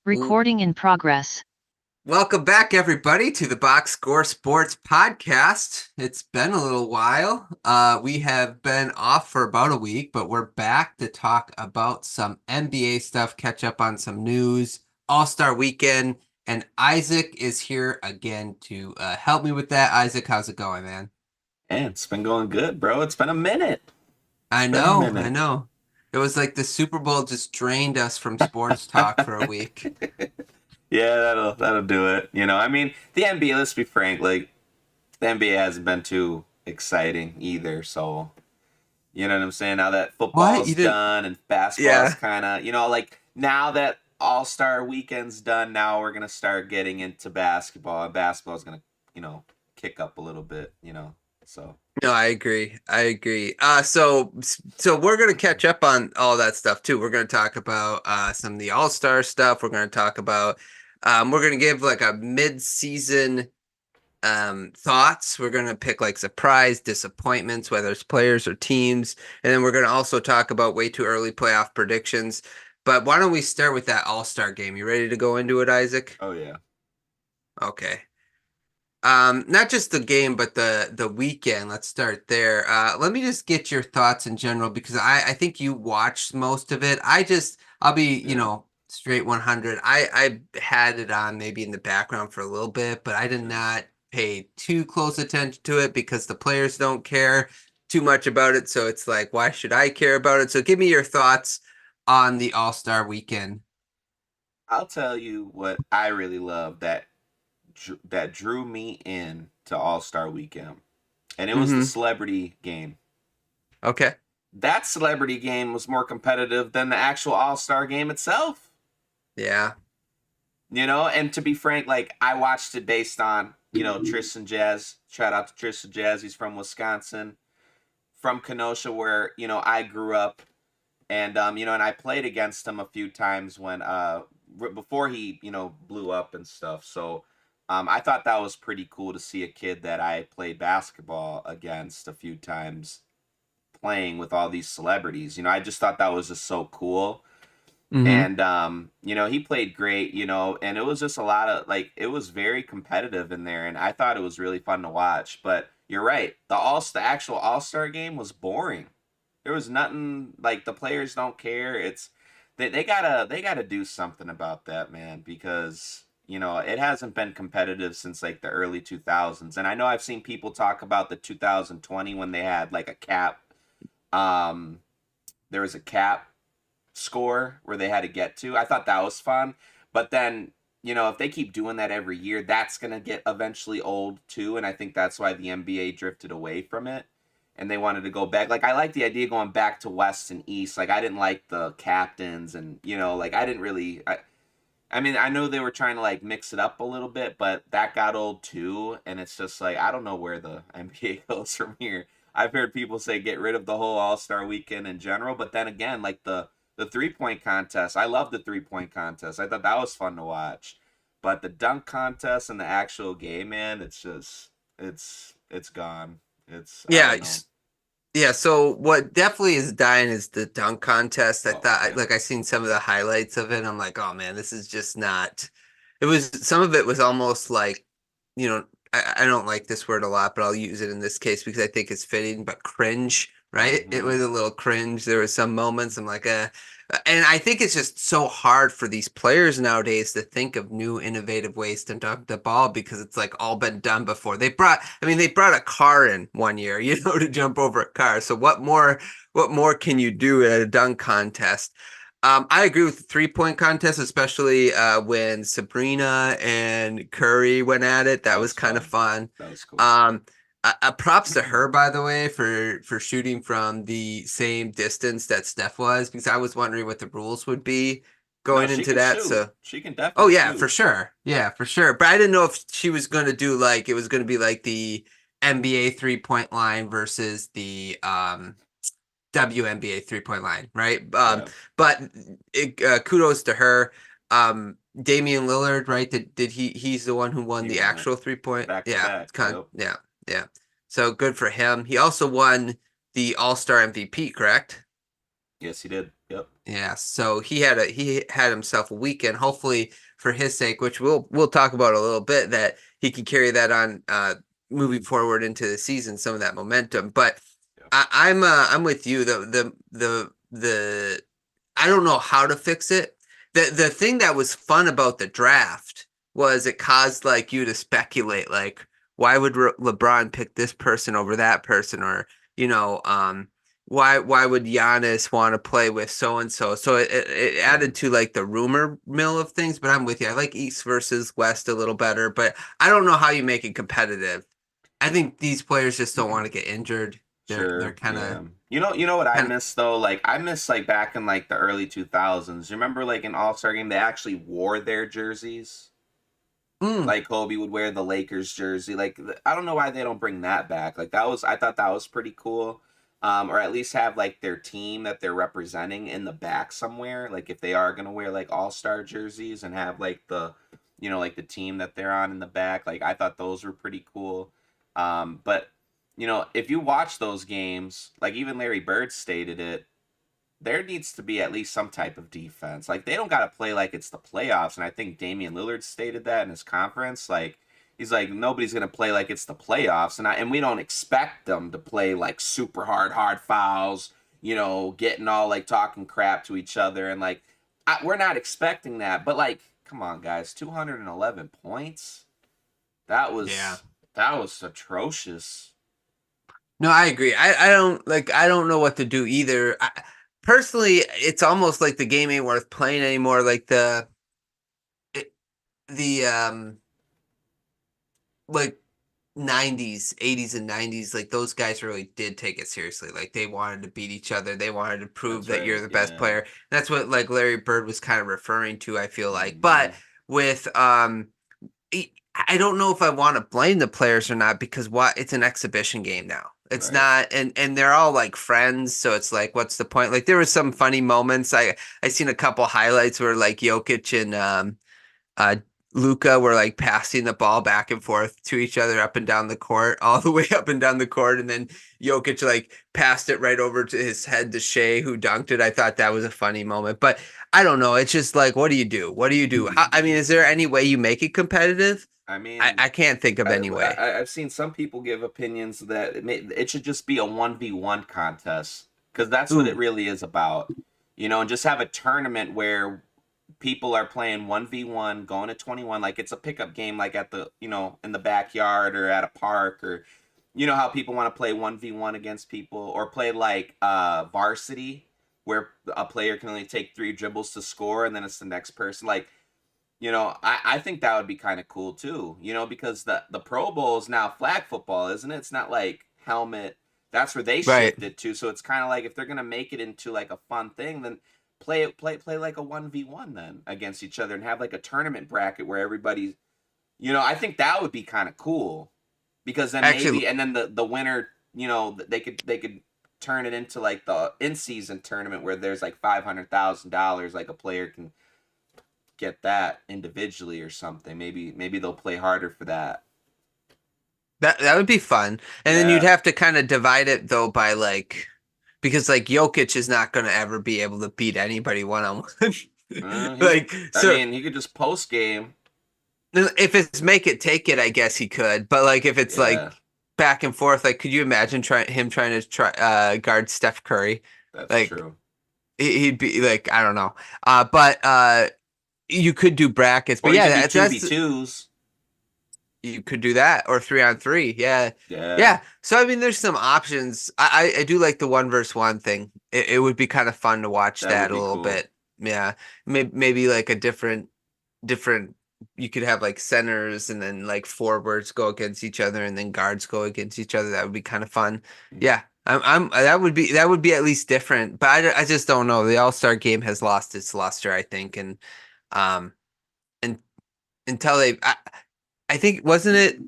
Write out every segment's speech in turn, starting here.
Recording in progress. Welcome back, everybody, to the Boxscore Sports Podcast. It's been a little while. We have been off for about a week, but we're back to talk about some NBA stuff, catch up on some news, All-Star Weekend, and Isaac is here again to help me with that. Isaac, how's it going, man? Man, it's been going good, bro. It's been a minute. It's I been a know, I minute. know. It was like the Super Bowl just drained us from sports talk for a week. Yeah, that'll do it. I mean, the NBA, let's be frank, like the NBA hasn't been too exciting either, so you know what I'm saying? Now that What? You football's didn't? done and basketball's Yeah. kind of, like now that All-Star weekend's done, now we're going to start getting into basketball and basketball's going to, kick up a little bit, So, No, I agree. I agree. So we're gonna catch up on all that stuff too. We're gonna talk about some of the All-Star stuff. We're gonna talk about we're gonna give like a mid-season thoughts. We're gonna pick like surprise disappointments, whether it's players or teams, and then we're gonna also talk about way too early playoff predictions. But why don't we start with that All-Star game? You ready to go into it, Isaac? oh yeah. Okay. Not just the game, but the weekend. Let's start there. Let me just get your thoughts in general because I think you watched most of it. I'll be, Yeah. straight 100. I had it on maybe in the background for a little bit, but I did Yeah. not pay too close attention to it because the players don't care too much about it. So it's like, why should I care about it? So give me your thoughts on the All-Star weekend. I'll tell you what I really love that drew me in to All Star Weekend, and it was the Mm-hmm. celebrity game. Okay. That celebrity game was more competitive than the actual All Star game itself. Yeah. And to be frank, like I watched it based on Tristan Jazz. Shout out to Tristan Jazz. He's from Wisconsin, from Kenosha, where I grew up, and and I played against him a few times when before he blew up and stuff. So I thought that was pretty cool to see a kid that I played basketball against a few times playing with all these celebrities. I just thought that was just so cool. Mm-hmm. And he played great, and it was just a lot of like it was very competitive in there, and I thought it was really fun to watch. But you're right, the actual All-Star game was boring. There was nothing, like the players don't care. They gotta do something about that, man, because it hasn't been competitive since like the early 2000s. And I know I've seen people talk about the 2020 when they had like a cap. Um, there was a cap score where they had to get to. I thought that was fun, but then if they keep doing that every year, that's gonna get eventually old too. And I think that's why the NBA drifted away from it, and they wanted to go back. Like I like the idea of going back to West and East. Like I didn't like the captains, and like I didn't really. I mean, I know they were trying to like mix it up a little bit, but that got old too, and it's just like I don't know where the NBA goes from here. I've heard people say get rid of the whole All Star Weekend in general, but then again, like the 3 point contest, I love the 3 point contest. I thought that was fun to watch, but the dunk contest and the actual game, man, it's just it's gone. It's I Yeah. don't know. Yeah, so what definitely is dying is the dunk contest. I Oh thought, yeah, like, I seen some of the highlights of it. I'm like, oh man, this is just not. It was some of it was almost like, you know, I don't like this word a lot, but I'll use it in this case because I think it's fitting. But cringe, right? It mm-hmm. was a little cringe. There were some moments I'm like, and I think it's just so hard for these players nowadays to think of new innovative ways to dunk the ball because it's like all been done before. They brought a car in one year, to jump over a car. So what more can you do at a dunk contest? I agree with the 3 point contest, especially when Sabrina and Curry went at it. That That was was kind of fun. fun. That was cool. Um, props to her, by the way, for shooting from the same distance that Steph was, because I was wondering what the rules would be No, going she into can that. shoot. So, She can oh definitely yeah, for shoot. sure, yeah, for sure. But I didn't know if she was going to do like it was going to be like the NBA 3 point line versus the WNBA 3 point line, right? Yeah. But kudos to her. Damian Lillard, right? He's the one who won He the won it actual 3 point? back to Yeah, back. Yep. yeah, yeah. So good for him. He also won the All-Star MVP, correct? Yes, he did. Yep. Yeah, so he had himself a weekend, hopefully for his sake, which we'll talk about a little bit, that he can carry that on moving forward into the season, some of that momentum. But Yep. I'm with you. The I don't know how to fix it. The thing that was fun about the draft was it caused like you to speculate, like why would LeBron pick this person over that person, or you know, why would Giannis want to play with so and so? So it Right. added to like the rumor mill of things. But I'm with you. I like East versus West a little better, but I don't know how you make it competitive. I think these players just don't want to get injured. They're Sure. kind of Yeah. You know what I kind of. miss though? Like I miss like back in like the early 2000s. You remember like an All-Star game they actually wore their jerseys? Mm, Like Kobe would wear the Lakers jersey. Like I don't know why they don't bring that back. Like that was I thought that was pretty cool. Or at least have like their team that they're representing in the back somewhere. Like if they are gonna wear like all-star jerseys and have like the like the team that they're on in the back. Like I thought those were pretty cool. But if you watch those games, like even Larry Bird stated it, there needs to be at least some type of defense. Like they don't got to play like it's the playoffs. And I think Damian Lillard stated that in his conference. Like he's like nobody's gonna play like it's the playoffs, and we don't expect them to play like super hard fouls. Getting all like talking crap to each other, and like we're not expecting that. But like, come on, guys, 211 points. That yeah. was that was atrocious. No, I agree. I don't know what to do either. Personally, it's almost like the game ain't worth playing anymore. Like it, the like 90s, 80s and 90s, like those guys really did take it seriously. Like they wanted to beat each other. They wanted to prove That's that you're right. the best Yeah. player. That's what like Larry Bird was kind of referring to, I feel like. But Hmm. with I don't know if I want to blame the players or not, because what it's an exhibition game now. It's Right. not, and they're all like friends, so it's like, what's the point? Like there was some funny moments. I seen a couple highlights where like Jokic and uh Luca were like passing the ball back and forth to each other up and down the court, all the way up and down the court, and then Jokic like passed it right over to his head to Shea, who dunked it. I thought that was a funny moment, but I don't know. It's just like, what do you do? What do you do? I mean, is there any way you make it competitive? I I, mean, I can't think of any way. I've seen some people give opinions that it should just be a 1v1 contest because that's what it Ooh, really is about. And just have a tournament where people are playing 1v1, going to 21, like it's a pickup game, like at in the backyard or at a park, or how people want to play 1v1 against people, or play like varsity where a player can only take 3 dribbles to score and then it's the next person. Like I think that would be kind of cool too. Because the Pro Bowl is now flag football, isn't it? It's not like helmet. That's where they right. shifted to. So it's kind of like if they're gonna make it into like a fun thing, then play like a 1v1 then against each other and have like a tournament bracket where everybody's. I think that would be kind of cool because then Actually, maybe and then the winner, they could turn it into like the in season tournament where there's like $500,000, like a player can get that individually or something. Maybe they'll play harder for that. that would be fun. And then you'd Yeah. have to kind of divide it though by like, because like Jokic is not going to ever be able to beat anybody one on one. He Like I so, mean, he could just post game. if it's make it take it, I guess he could. But like if it's like Yeah, back and forth, like could you imagine trying to try guard Steph Curry? that's Like true. he'd be like, I don't know. But you could do brackets. But Or you yeah, could do two v that's twos. you could do that, or 3-on-3. Yeah. Yeah, Yeah. So I mean there's some options. I do like the one versus one thing. It would be kind of fun to watch that would that a be little cool. bit. Yeah. Maybe like a different you could have like centers and then like forwards go against each other and then guards go against each other. That would be kind of fun. Mhm. Yeah. That would be at least different, but I just don't know. The All-Star game has lost its luster, I think, um and until I think wasn't it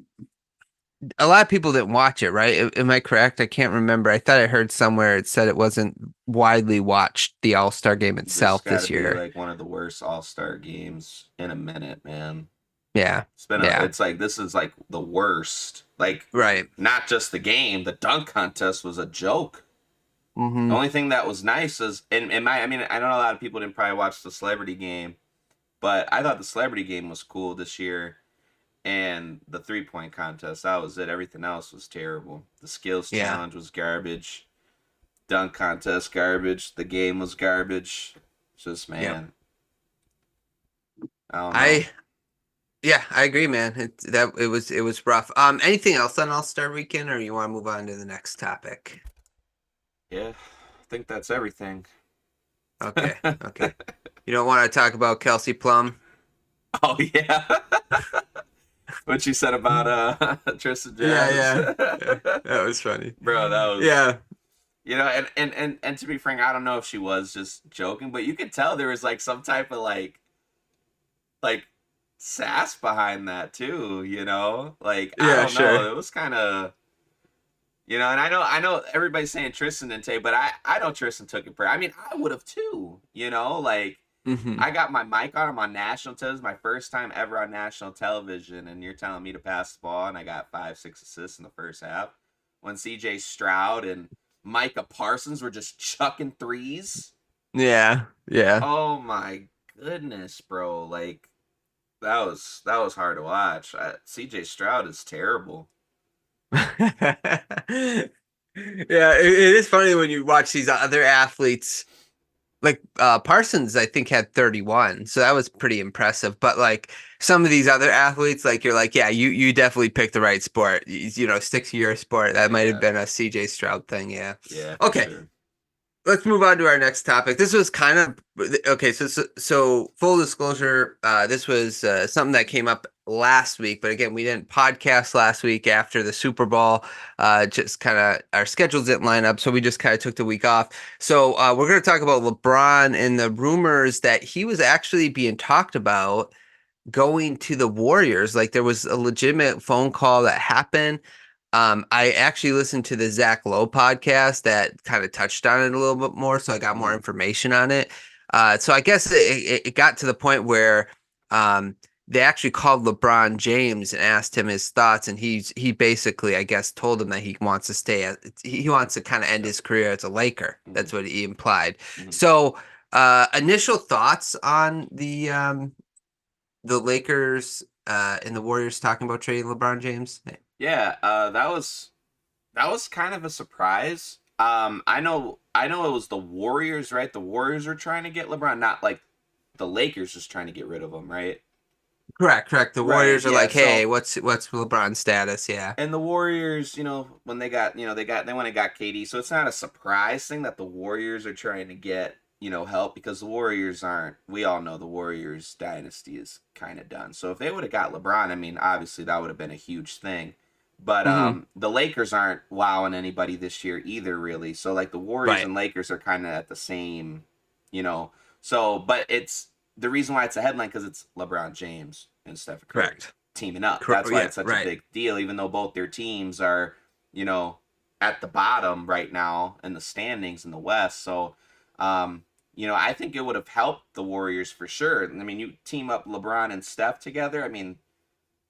a lot of people didn't watch it, right? Am I correct? I can't remember. I thought I heard somewhere it said it wasn't widely watched, the All-Star game This itself got to this be year. like one of the worst All Star games in a minute, man. Yeah. Yeah. It's like this is like the worst. Like Right. not just the game, the dunk contest was a joke. The Mm-hmm. only thing that was nice is, in my, I mean, I know a lot of people didn't probably watch the celebrity game, but I thought the celebrity game was cool this year. And the 3-point contest, that was it. Everything else was terrible. The skills Yeah. challenge was garbage. Dunk contest, garbage. The game was garbage. Just, Yep. man, I don't know. I Yeah, I agree, man. It was rough. Anything else on All-Star Weekend, or you want to move on to the next topic? Yeah, I think that's everything. Okay, okay. You don't want to talk about Kelsey Plum? Oh yeah, what you said about Tristan Yeah, Jazz, yeah, yeah. That was funny. bro. That was, Yeah, and to be frank, I don't know if she was just joking, but you could tell there was like some type of like sass behind that too. Like I yeah, don't sure. know. It was kind of. And I know everybody's saying Tristan didn't take, but I know Tristan took it. I mean, I would have too. Like Hmm. I got my mic on. I'm on national television, my first time ever on national television, and you're telling me to pass the ball, and I got 5, 6 assists in the first half. When C.J. Stroud and Micah Parsons were just chucking threes. Yeah, yeah. Oh my goodness, bro! Like that was hard to watch. C.J. Stroud is terrible. Yeah, it is funny when you watch these other athletes. Like Parsons, I think had 31, so that was pretty impressive. But like some of these other athletes, like you're like, yeah, you definitely picked the right sport. Stick to your sport. That might have Yeah, been a CJ Stroud thing. Yeah. yeah, for Okay, sure. let's move on to our next topic. This was kind of okay. So full disclosure, this was something that came up last week, but again, we didn't podcast last week after the Super Bowl. Just kind of our schedules didn't line up, so we just kind of took the week off. So we're going to talk about LeBron and the rumors that he was actually being talked about going to the Warriors. Like there was a legitimate phone call that happened. I actually listened to the Zach Lowe podcast that kind of touched on it a little bit more, so I got more Mm-hmm. information on it. So I guess it got to the point where um, they actually called LeBron James and asked him his thoughts, and he basically, I guess, told him that he wants to he wants to kind of end Yep. his career as a Laker. Mm-hmm. That's what he implied. Mm-hmm. So initial thoughts on the Lakers and the Warriors talking about trading LeBron James? Yeah, that was kind of a surprise. I know it was the Warriors, right? The Warriors were trying to get LeBron, not like the Lakers just trying to get rid of him, right? Correct, correct. The Right. Warriors are Yeah. like, hey, So, what's LeBron's status? Yeah. and the Warriors, when they went and got KD, so it's not a surprise thing that the Warriors are trying to get, help, because the Warriors aren't. We all know the Warriors dynasty is kind of done. So if they would have got LeBron, I mean, obviously that would have been a huge thing. But Hmm. the Lakers aren't wowing anybody this year either, really. So like the Warriors Right. and Lakers are kind of at the same, you know. So, but it's the reason why it's a headline because it's LeBron James and Steph Curry Correct. teaming up. Correct. That's why Yeah. it's such a Right. big deal, even though both their teams are, you know, at the bottom right now in the standings in the West. So, I think it would have helped the Warriors for sure. I mean, you team up LeBron and Steph together. I mean,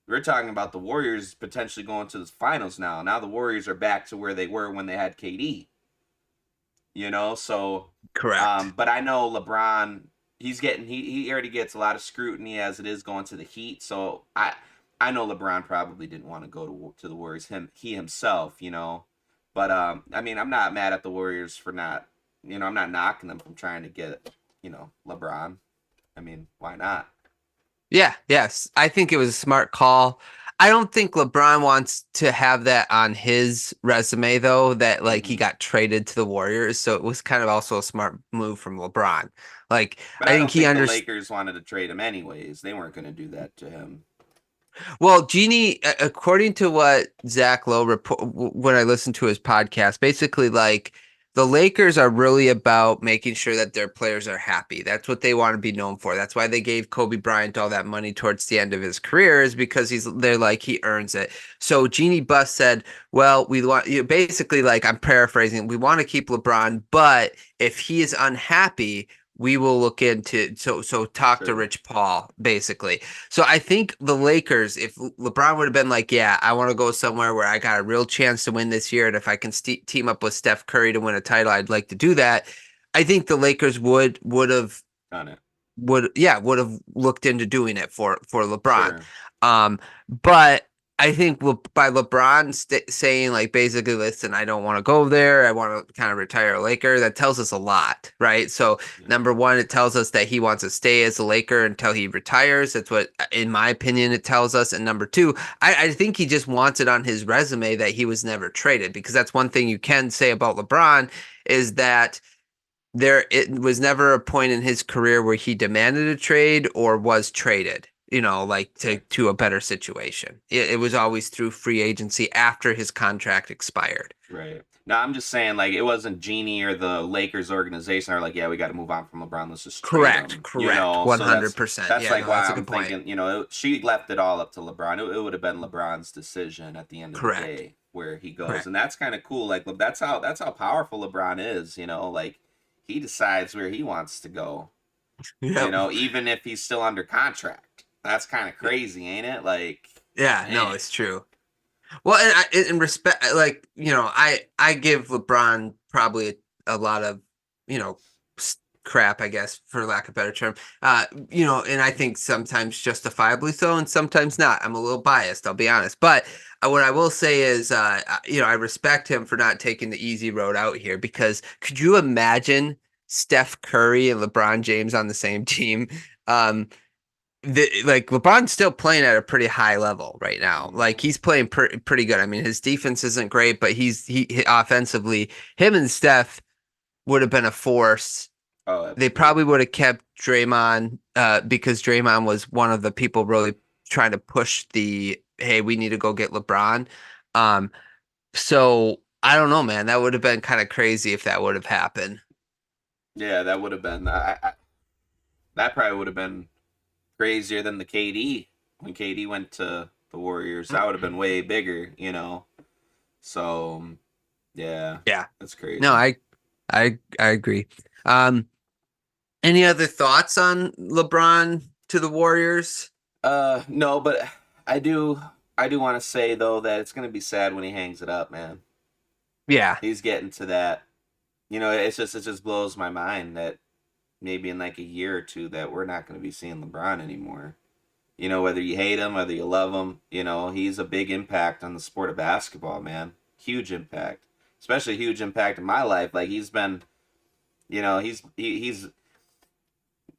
we're talking about the Warriors potentially going to the finals now. Now the Warriors are back to where they were when they had KD. So Correct. but I know LeBron, he already gets a lot of scrutiny as it is going to the Heat. So I know LeBron probably didn't want to go to the Warriors he himself, But I mean, I'm not mad at the Warriors for not, I'm not knocking them from trying to get, LeBron. I mean, why not? Yeah. Yes. I think it was a smart call. I don't think LeBron wants to have that on his resume though, that like he Hmm. got traded to the Warriors. So it was kind of also a smart move from LeBron. Like But I I think don't he think the understood. Lakers wanted to trade him anyways. They weren't going to do that to him. Well, Jeannie, according to what Zach Lowe when I listened to his podcast, basically like the Lakers are really about making sure that their players are happy. That's what they want to be known for. That's why they gave Kobe Bryant all that money towards the end of his career, is because they're like he earns it. So Jeannie Buss said, "Well, we want basically like I'm paraphrasing. We want to keep LeBron, but if he is unhappy." we will look into so talk to Sure. Rich Paul basically. So I think the Lakers, if LeBron would have been like, yeah, I want to go somewhere where I got a real chance to win this year, and if I can team up with Steph Curry to win a title, I'd like to do that. I think the Lakers Done it. would have looked into doing it for LeBron. Sure. But I think by LeBron saying like basically, listen, I don't want to go there. I want to kind of retire a Laker. That tells us a lot, right? So Yeah. number one, it tells us that he wants to stay as a Laker until he retires. That's what, in my opinion, it tells us. And number two, I think he just wants it on his resume that he was never traded, because that's one thing you can say about LeBron is that it was never a point in his career where he demanded a trade or was traded, like Right. to a better situation. It was always through free agency after his contract expired. Right. No, I'm just saying, like, it wasn't Genie or the Lakers organization are like, yeah, we got to move on from LeBron. Let's just trade Correct, him. correct, So 100%. that's Yeah, like no, why that's a I'm good point. thinking, she left it all up to LeBron. It would have been LeBron's decision at the end of the Correct, day where he goes, correct. and that's kind of cool. Like, that's how powerful LeBron is. Like he decides where he wants to go. Yep. Even if he's still under contract. That's kind of crazy, ain't it? Like, Yeah, no, man. it's true. Well, and in respect, like, I give LeBron probably a lot of, crap, I guess, for lack of a better term. And I think sometimes justifiably so, and sometimes not. I'm a little biased, I'll be honest. But what I will say is, I respect him for not taking the easy road out here, because could you imagine Steph Curry and LeBron James on the same team? Um, like LeBron's still playing at a pretty high level right now. Like Mhm. he's playing pretty good. I mean, his defense isn't great, but he offensively, him and Steph would have been a force. Oh, They probably absolutely. would have kept Draymond, because Draymond was one of the people really trying to push the, hey, we need to go get LeBron. Um, so I don't know, man. That would have been kind of crazy if that would have happened. Yeah, that would have been. That probably would have been crazier than the KD when KD went to the Warriors. That would have been way bigger. So yeah, Yeah. that's No, crazy. I agree. Any other thoughts on LeBron to the Warriors? No, but I do. I do want to say though that it's gonna be sad when he hangs it up, man. Yeah, He's getting to that. It just blows my mind that maybe in like a year or two that we're not gonna be seeing LeBron anymore. Whether you hate him, whether you love him, he's a big impact on the sport of basketball, man. Huge impact, especially a huge impact in my life. Like he's been, he's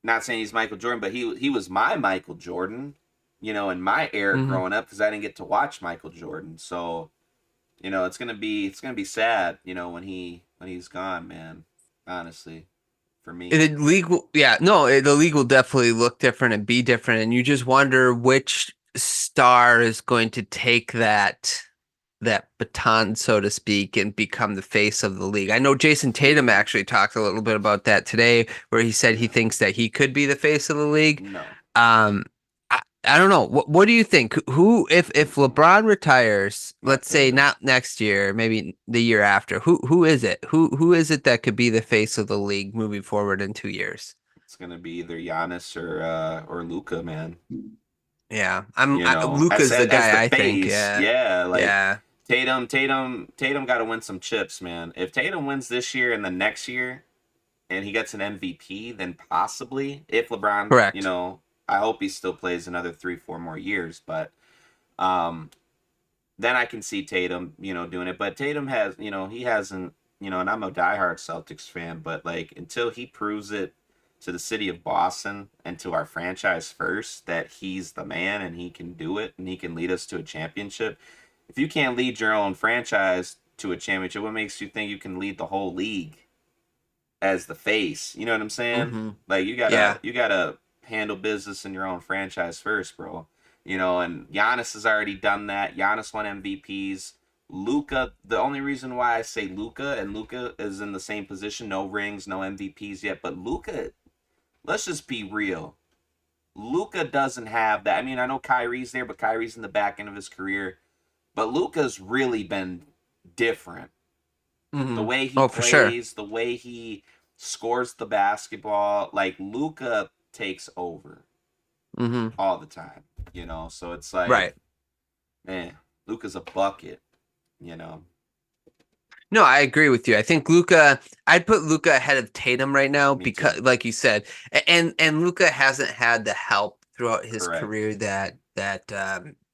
not saying he's Michael Jordan, but he was my Michael Jordan, in my era hmm growing up because I didn't get to watch Michael Jordan. So it's gonna be sad, when he's gone, man. Honestly, for me. The league, yeah, no, the league will definitely look different and be different, and you just wonder which star is going to take that baton, so to speak, and become the face of the league. I know Jason Tatum Mm, actually talked a little bit about that today, where he said he yeah. thinks that he could be the face of the league. No. Um, I don't know. What do you think? Who, if Mm-mm. LeBron retires, Not let's say Tatum. not next year, maybe the year after, who is it? Who is it that could be the face of the league moving forward in 2 years? It's gonna be either Giannis or Luca, man. Yeah, As Luca's the as the guy, I think. face, Yeah, yeah. Like yeah, Tatum got to win some chips, man. If Tatum wins this year and the next year, and he gets an MVP, then possibly if LeBron, correct. I hope he still plays another 3-4 more years, but um, then I can see Tatum, doing it. But Tatum has, he hasn't, and I'm a diehard Celtics fan, but like until he proves it to the city of Boston and to our franchise first that he's the man and he can do it and he can lead us to a championship. If you can't lead your own franchise to a championship, what makes you think you can lead the whole league as the face? You know what I'm saying? hmm Like you gotta Yeah, you gotta handle business in your own franchise first, bro. And Giannis has already done that. Giannis won MVPs. Luca, the only reason why I say Luca and Luca is in the same position, no rings, no MVPs yet, but Luca, let's just be real. Luca doesn't have that. I mean, I know Kyrie's there, but Kyrie's in the back end of his career. But Luca's really been different. The hmm way he Oh, for sure. plays, the way he scores the basketball. Like Luca takes over Hmm. all the time, So it's like, Right. man, Luca's a bucket, you know. No, I agree with you. I think Luca, I'd put Luca ahead of Tatum right now Me too. because, like you said, and Luca hasn't had the help throughout his Correct. career that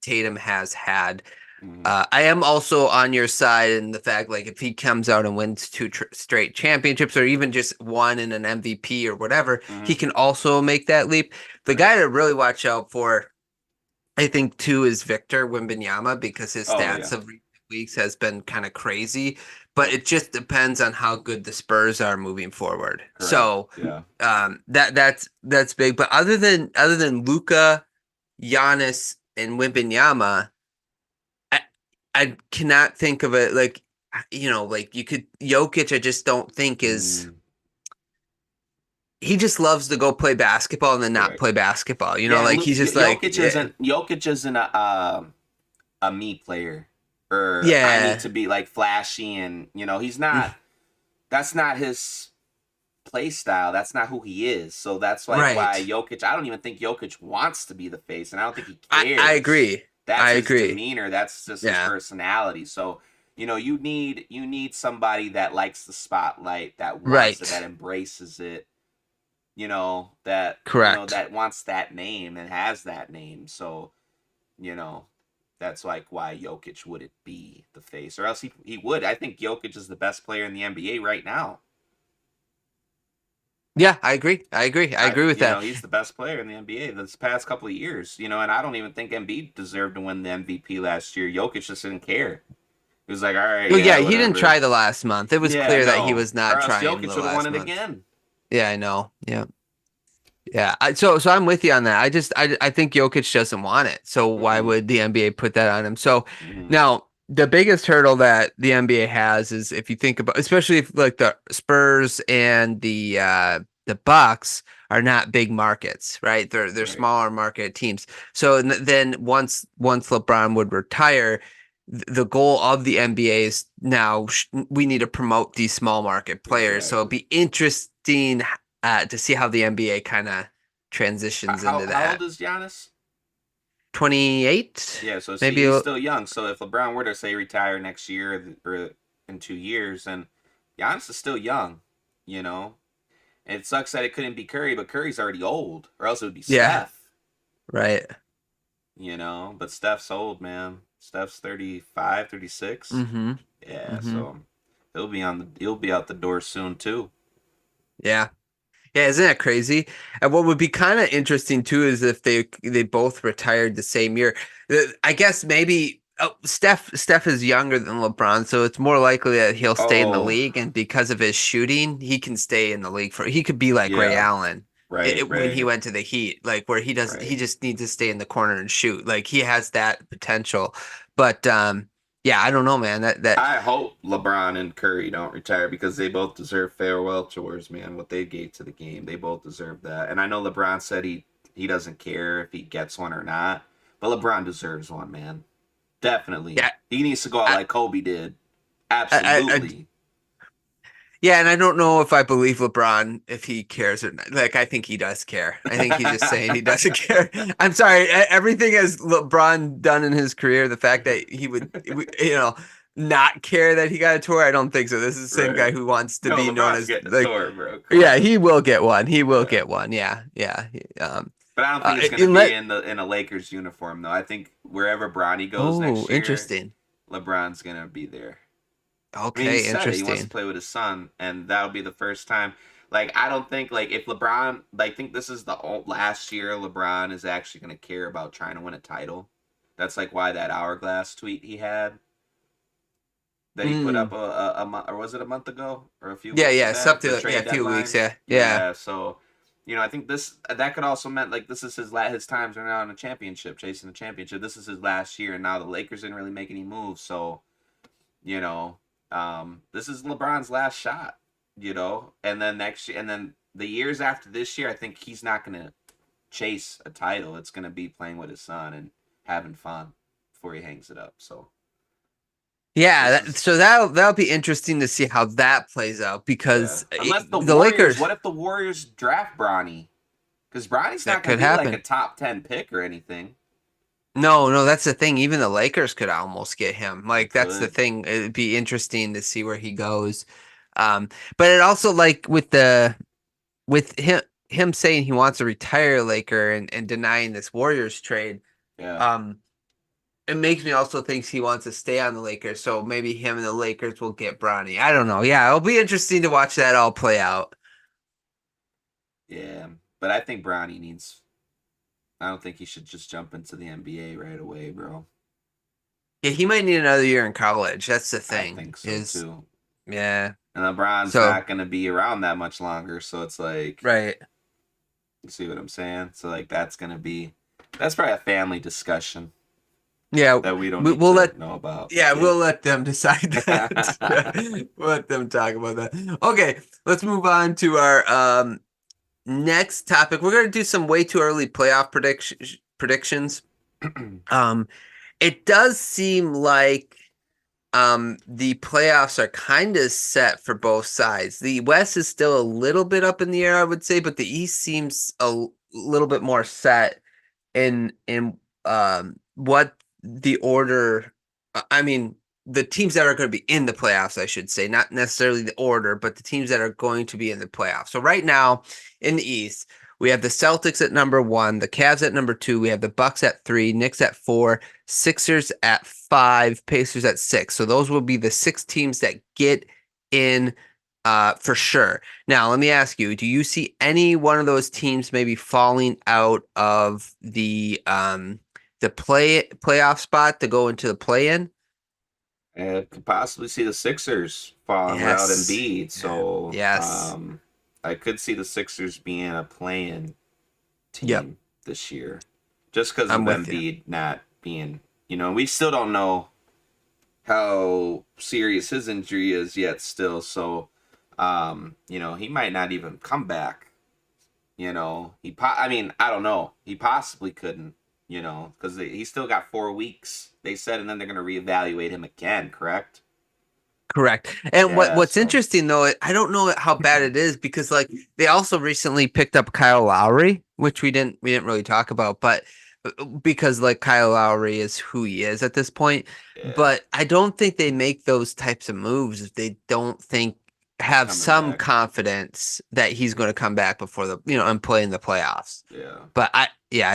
Tatum has had. Hmm. I am also on your side in the fact, like, if he comes out and wins two tr straight championships, or even just one in an MVP or whatever, he Hmm. can also make that leap. The Right. guy to really watch out for, I think, too, is Victor Wembanyama because his Oh stats yeah. of recent weeks has been kind of crazy. But Yep. it just depends on how good the Spurs are moving forward. Correct. So Yeah. that's big. But other than Luca, Giannis, and Wembanyama, I I cannot think of it like like you could Jokic. I just don't think is Mm, he just loves to go play basketball and then not correct. play basketball. Yeah, Like he's just like Jokic isn't a me player, or I need yeah to be like flashy, and he's not. That's not his play style. That's not who he is. So that's like why right. Jokic. I don't even think Jokic wants to be the face, and I don't think he I cares. agree. That's I his agree. demeanor. That's just his Yeah. personality. So you need somebody that likes the spotlight, that wants it, that Right. embraces it. That Correct. that wants that name and has that name. So you know that's like why Jokic wouldn't be the face, or else he would. I think Jokic is the best player in the NBA right now. Yeah, I agree. I agree. I agree with that. He's the best player in the NBA this past couple of years. And I don't even think Embiid deserved to win the MVP last year. Jokic just didn't care. He was like, all right, Well, yeah, yeah, he didn't whatever. try the last month. It was Yeah, clear that he no, was or not else trying Jokic the would have won last it month. again. Yeah, I know. Yeah. Yeah. So I'm with you on that. I think Jokic doesn't want it. So why Mm-mm. would the NBA put that on him? So Mm-hmm. now the biggest hurdle that the NBA has is if you think about, especially if like the Spurs and the Bucks are not big markets, right? They're Right. smaller market teams. So then once LeBron would retire, the goal of the NBA is now we need to promote these small market players. So it'd Exactly. be interesting to see how the NBA kind of How, transitions how into how that. old is Giannis? 28, Yeah, so see, maybe. he's still young. So if LeBron were to say retire next year or in 2 years, then Giannis is still young. You know, and it sucks that it couldn't be Curry, but Curry's already old, or else it would be Yeah, Steph. right. But Steph's old, man. Steph's 35, 36. Mm-hmm. Yeah, Mm-hmm. so he'll be out the door soon too. Yeah. Yeah, isn't that crazy? And what would be kind of interesting too is if they both retired the same year. I guess maybe Steph is younger than LeBron, so it's more likely that he'll stay in the Oh, league, and because of his shooting, he can stay in the league for. He could be like Ray yeah. Allen Right, when he right, went to the Heat, like where he right. just needs to stay in the corner and shoot. Like he has that potential, but yeah, I don't know, man. That I hope LeBron and Curry don't retire because they both deserve farewell tours, man. What they gave to the game, they both deserve that. And I know LeBron said he doesn't care if he gets one or not, but LeBron deserves one, man. Definitely, yeah. he needs to go out I, like Kobe did. I Absolutely. Yeah, and I don't know if I believe LeBron if he cares or not. Like, I think he does care. I think he's just saying he doesn't care. I'm sorry. Everything has LeBron done in his career, the fact that he would, not care that he got a tour, I don't think so. This is the same guy Right. who wants to No, be known LeBron's as getting a like, tour, bro. Come yeah, on. he will get one. He will Yeah. get one. Yeah, yeah. But I don't think it's gonna And be let. in a Lakers uniform though. I think wherever Bronny goes Oh, next year, interesting. LeBron's gonna be there. I mean, he Okay, said it. He wants to interesting. play with his son, and that'll be the first time. Like, I don't think like if LeBron, I think this is the last year LeBron is actually gonna care about trying to win a title. That's like why that hourglass tweet he had that he put up Mm. a month, or was it a month ago or a few Yeah, weeks yeah. back, Something. the Yeah, trade a few weeks. deadline. Yeah, yeah. Yeah, so I think this that could also meant like this is his times are now in a championship, chasing the championship. This is his last year, and now the Lakers didn't really make any moves, so you know, this is LeBron's last shot, and then next year, and then the years after this year, I think he's not gonna chase a title. It's gonna be playing with his son and having fun before he hangs it up. So Yeah, This is so that'll be interesting to see how that plays out yeah. because Unless the the Warriors, Lakers, what if the Warriors draft Bronny? Because Bronny's that not going could to be like a happen. top 10 pick or anything. No, no, that's the thing. Even the Lakers could almost get him. They Like that's the could. thing. It'd be interesting to see where he goes. But it also like with him saying he wants to retire Laker and denying this Warriors trade. Yeah. Um, it makes me also think he wants to stay on the Lakers. So maybe him and the Lakers will get Bronny. I don't know. Yeah, it'll be interesting to watch that all play out. Yeah. But I think Bronny needs. I don't think he should just jump into the NBA right away, bro. Yeah, he might need another year in college. That's the I thing. think so Is too. yeah. And LeBron's So not going to be around that much longer. So it's like, right. you see what I'm saying? So, like, that's probably a family discussion Yeah, that we don't we, need we'll to let know about yeah, we'll yet. let them decide that. We'll let them talk about that. Okay, let's move on to our next topic. We're gonna do some way too early playoff predictions. Um, it does seem like the playoffs are kind of set for both sides. The West is still a little bit up in the air, I would say, but the East seems a little bit more set in what the order. I mean, the teams that are going to be in the playoffs, I should say, not necessarily the order, but the teams that are going to be in the playoffs. So right now in the East, we have the Celtics at number one, the Cavs at number two, we have the Bucks at three, Knicks at four, Sixers at five, Pacers at six. So those will be the six teams that get in for sure. Now, let me ask you, do you see any one of those teams maybe falling out of the playoff spot to go into the play-in? And could possibly see the Sixers falling without Yes. Embiid. Yeah. So, Yes. I could see the Sixers being a playing Yep. team this year just because of I'm with you. Embiid not being, we still don't know how serious his injury is yet still. So, he might not even come back. I mean, I don't know. He possibly couldn't, because he still got 4 weeks, they said, and then they're going to reevaluate him again, correct? Correct. And Yeah, what's so, interesting though, I don't know how bad it is because like they also recently picked up Kyle Lowry, which we didn't really talk about, but because like Kyle Lowry is who he is at this point. yeah, But I don't think they make those types of moves if they don't think he's have coming some back. confidence that he's going to come back before and play in the playoffs. Yeah. But I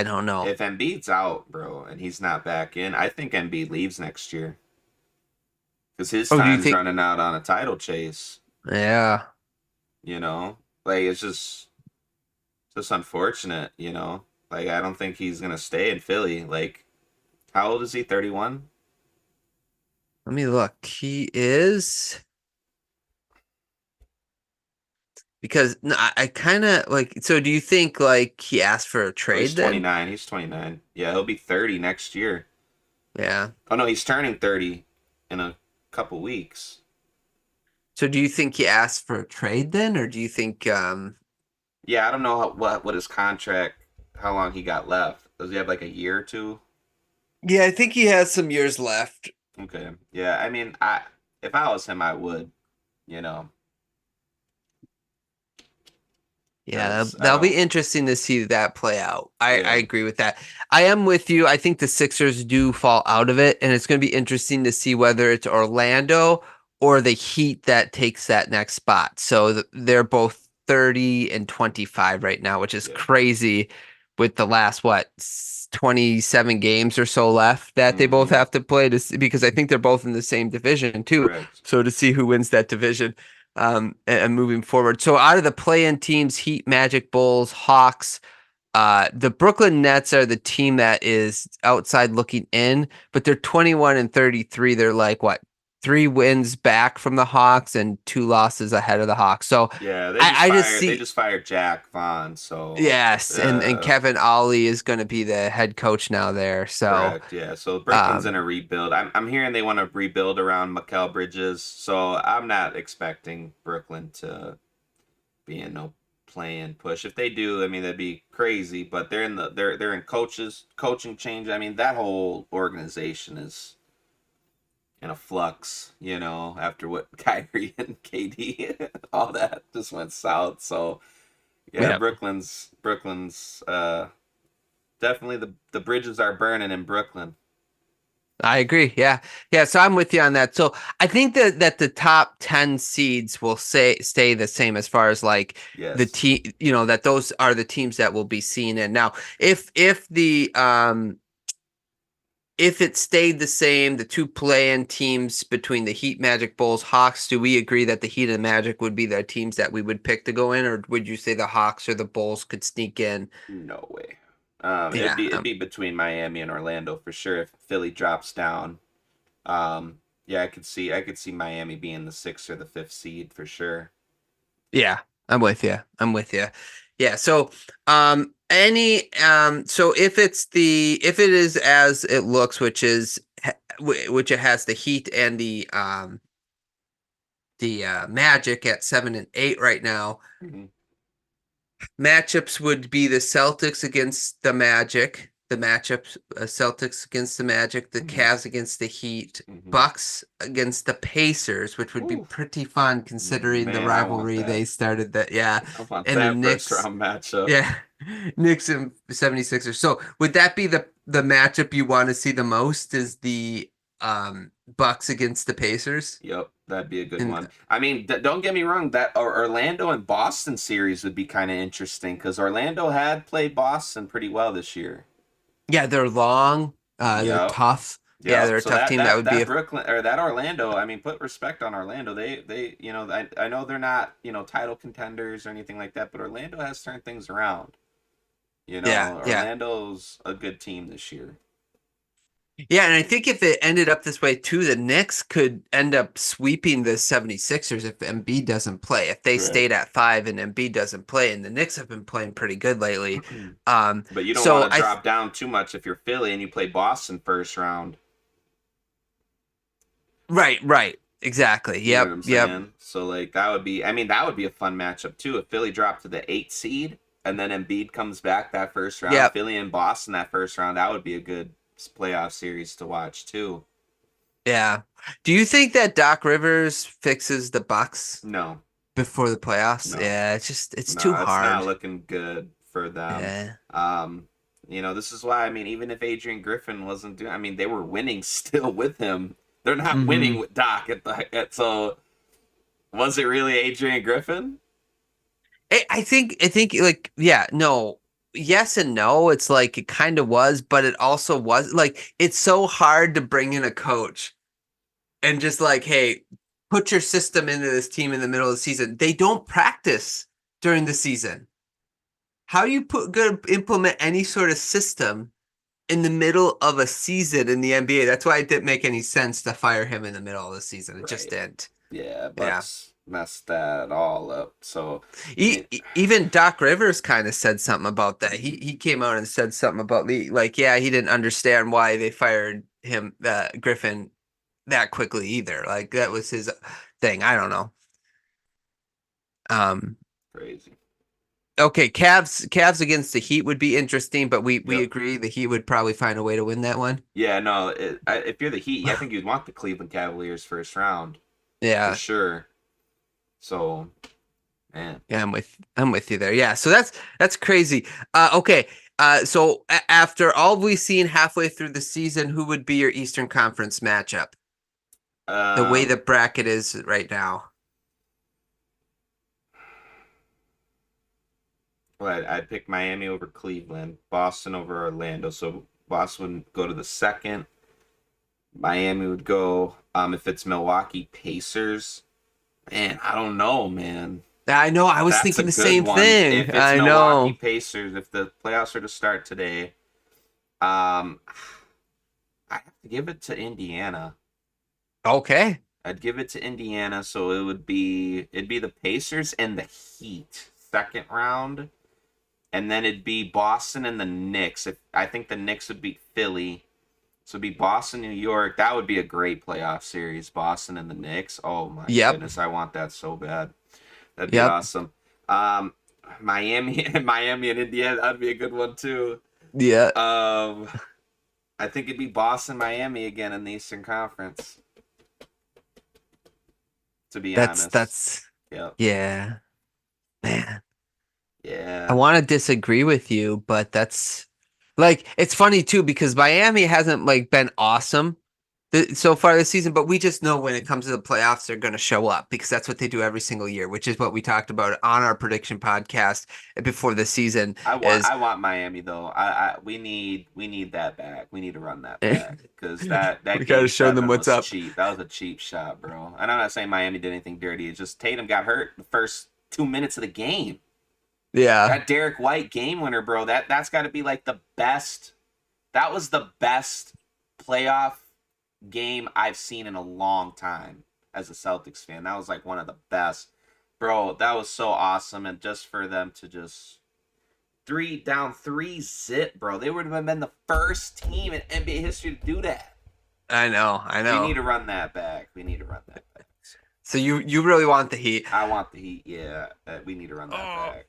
don't know. If Embiid's out, bro, and he's not back in, I think Embiid leaves next year because his Oh, do you time's think? running out on a title chase. Yeah. Like it's just unfortunate. Like I don't think he's gonna stay in Philly. Like, how old is he? 31. Let me look. He is because no, I kind of like. So, do you think like he asked for a Oh, he's trade then? 29. He's 29. Yeah, he'll be 30 next year. Yeah. Oh no, he's turning 30 in a couple weeks. So, do you think he asked for a trade then, or do you think? Yeah, I don't know what his contract, how long he got left. Does he have like a year or two? Yeah, I think he has some years left. Okay. Yeah, I mean, if I was him, I would. You know, Yeah, because I that'll be don't. interesting to see that play out. I Yeah, agree with that. I am with you. I think the Sixers do fall out of it, and it's going to be interesting to see whether it's Orlando or the Heat that takes that next spot. So they're both 30 and 25 right now, which is yeah. crazy with the last, 27 games or so left that they both Mm-hmm. have to play because I think they're both in the same division too. Correct. So to see who wins that division and moving forward. So out of the play-in teams, Heat, Magic, Bulls, Hawks, the Brooklyn Nets are the team that is outside looking in, but they're 21 and 33. They're like what? 3 wins back from the Hawks and 2 losses ahead of the Hawks. So Yeah, I just they see just fired Jack Vaughn, so yes, and Kevin Ollie is going to be the head coach now there. So correct. Yeah, so Brooklyn's in um a rebuild. I'm hearing they want to rebuild around Mikal Bridges, so I'm not expecting Brooklyn to be in no playing push. If they do, I mean that'd be crazy. But they're in coaching change. I mean that whole organization is in a flux, after what Kyrie and KD, all that just went south. So yeah, Yep. Brooklyn's definitely the bridges are burning in Brooklyn. I agree. Yeah. Yeah. So I'm with you on that. So I think that the top 10 seeds will stay the same as far as like the Yes. team, that those are the teams that will be seen in. Now, if it stayed the same, the two play-in teams between the Heat, Magic, Bulls, Hawks, do we agree that the Heat and Magic would be the teams that we would pick to go in, or would you say the Hawks or the Bulls could sneak in? No way. It'd Yeah. be it'd be between Miami and Orlando for sure if Philly drops down. Yeah, I could see Miami being the sixth or the fifth seed for sure. Yeah, I'm with you. I'm with you. Yeah. So if it is as it looks, which it has the Heat and the Magic at 7 and 8 right now. Hmm. Matchups would be the Celtics against the Magic, the matchups Celtics against the Magic, the Hmm. Cavs against the Heat, Hmm. Bucks against the Pacers, which would be Ooh, pretty fun considering the man, I want rivalry that. they started that. Yeah. I want And the that first Knicks, round matchup. yeah. Knicks and 76ers. So would that be the matchup you want to see the most is the Bucks against the Pacers? Yep, that'd be a good And one. I mean, don't get me wrong, that Orlando and Boston series would be kind of interesting because Orlando had played Boston pretty well this year. yeah, they're long, they're Yep. tough. Yeah, Yep. they're a So tough that team. That that would be that a Brooklyn or that Orlando, I mean, put respect on Orlando. I know they're not, title contenders or anything like that, but Orlando has turned things around. yeah, yeah. Orlando's a good team this year. Yeah, and I think if it ended up this way too, the Knicks could end up sweeping the 76ers if Embiid doesn't play. If they Right. stayed at 5 and Embiid doesn't play, and the Knicks have been playing pretty good lately. But you don't want So to drop down too much if you're Philly and you play Boston first round. right, exactly. You know what Yep, I'm yep, saying? So like that would be a fun matchup too. If Philly dropped to the 8th seed and then Embiid comes back that first round, yep, Philly and Boston that first round, that would be a good playoff series to watch too. yeah. Do you think that Doc Rivers fixes the Bucks No, before the playoffs? no, Yeah, it's too no, it's not hard. looking good for them. Yeah. Um, this is why, I mean, even if Adrian Griffin wasn't doing, I mean, they were winning still with him. They're not winning Hmm. with Doc so was it really Adrian Griffin? I think like yeah, no. Yes and no. It's like it kind of was, but it also was like it's so hard to bring in a coach and just like, hey, put your system into this team in the middle of the season. They don't practice during the season. How do you implement any sort of system in the middle of a season in the NBA? That's why it didn't make any sense to fire him in the middle of the season. It just Right. didn't. Yeah, Yeah. Bucks messed that all up. So, I mean, Even Doc Rivers kind of said something about that. He came out and said something about like yeah, he didn't understand why they fired him Griffin that quickly either. Like that was his thing. I don't know. Um crazy. okay, Cavs against the Heat would be interesting, but we Yep. agree the Heat would probably find a way to win that one. Yeah, no, if you're the Heat, I think you'd want the Cleveland Cavaliers first round for Yeah. sure. So, man, Yeah, I'm with you there. Yeah, so that's crazy. Okay. So after all we've seen halfway through the season, who would be your Eastern Conference matchup? The way the um, bracket is right now. well, I'd pick Miami over Cleveland, Boston over Orlando. So Boston would go to the second. Miami would go. If it's Milwaukee Pacers, man, I don't know, man. I know, I was That's a thinking the good same one. thing. If it's I Milwaukee know. Pacers, if the playoffs are to start today, um, I have to give it to Indiana. Okay. I'd give it to Indiana, so it'd be the Pacers and the Heat second round, and then it'd be Boston and the Knicks. If I think the Knicks would beat Philly, so it'd be Boston, New York. That would be a great playoff series, Boston and the Knicks. Oh my Yep. goodness, I want that so bad. That'd be Yep. awesome. Um, Miami and Indiana, that'd be a good one too. Yeah. Um, I think it'd be Boston, Miami again in the Eastern Conference. to be That's honest. that's Yep. yeah, man. I Yeah. want to disagree with you, but that's like it's funny too because Miami hasn't like been awesome so far this season, but we just know when it comes to the playoffs, they're going to show up because that's what they do every single year, which is what we talked about on our prediction podcast before the season is I want Miami though. We need that back. We need to run that back because that we got game to show them 7 what's was up. cheap. That was a cheap shot, bro. And I'm not saying Miami did anything dirty. It's just Tatum got hurt the first 2 minutes of the game. Yeah, That Derek White game winner, bro. That's got to be like the best. That was the best playoff game I've seen in a long time as a Celtics fan. That was like one of the best, bro. That was so awesome, and just for them to just three zip, bro. They would have been the first team in NBA history to do that. I We need know. to run that back. We need to run that back. So you really want the Heat? I want the Heat. Yeah, we need to run that Oh. back.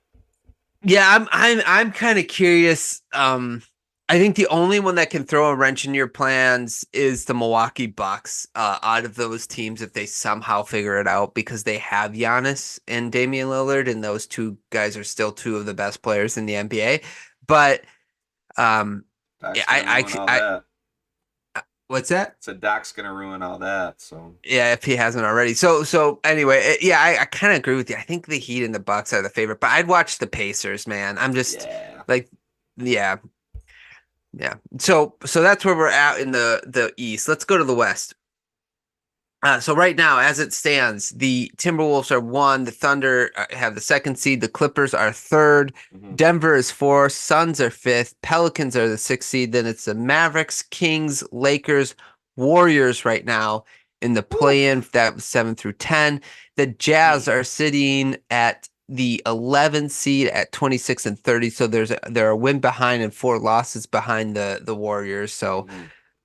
Yeah, I'm kind of curious. I think the only one that can throw a wrench in your plans is the Milwaukee Bucks. Out of those teams, if they somehow figure it out, because they have Giannis and Damian Lillard, and those two guys are still two of the best players in the NBA. But um, yeah, Doc's gonna ruin all that. what's that? So Doc's gonna ruin all that. So Yeah, if he hasn't already. So anyway, yeah, I kind of agree with you. I think the Heat and the Bucks are the favorite, but I'd watch the Pacers, man. I'm just yeah. like, yeah, yeah. So that's where we're at in the East. Let's go to the West. So right now, as it stands, the Timberwolves are one, the Thunder have the second seed, the Clippers are third, Mm-hmm. Denver is four, Suns are fifth, Pelicans are the sixth seed. Then it's the Mavericks, Kings, Lakers, Warriors right now in the play-in. That was 7 through 10. The Jazz are sitting at the 11th seed at 26 and 30. So they're a win behind and four losses behind the Warriors. So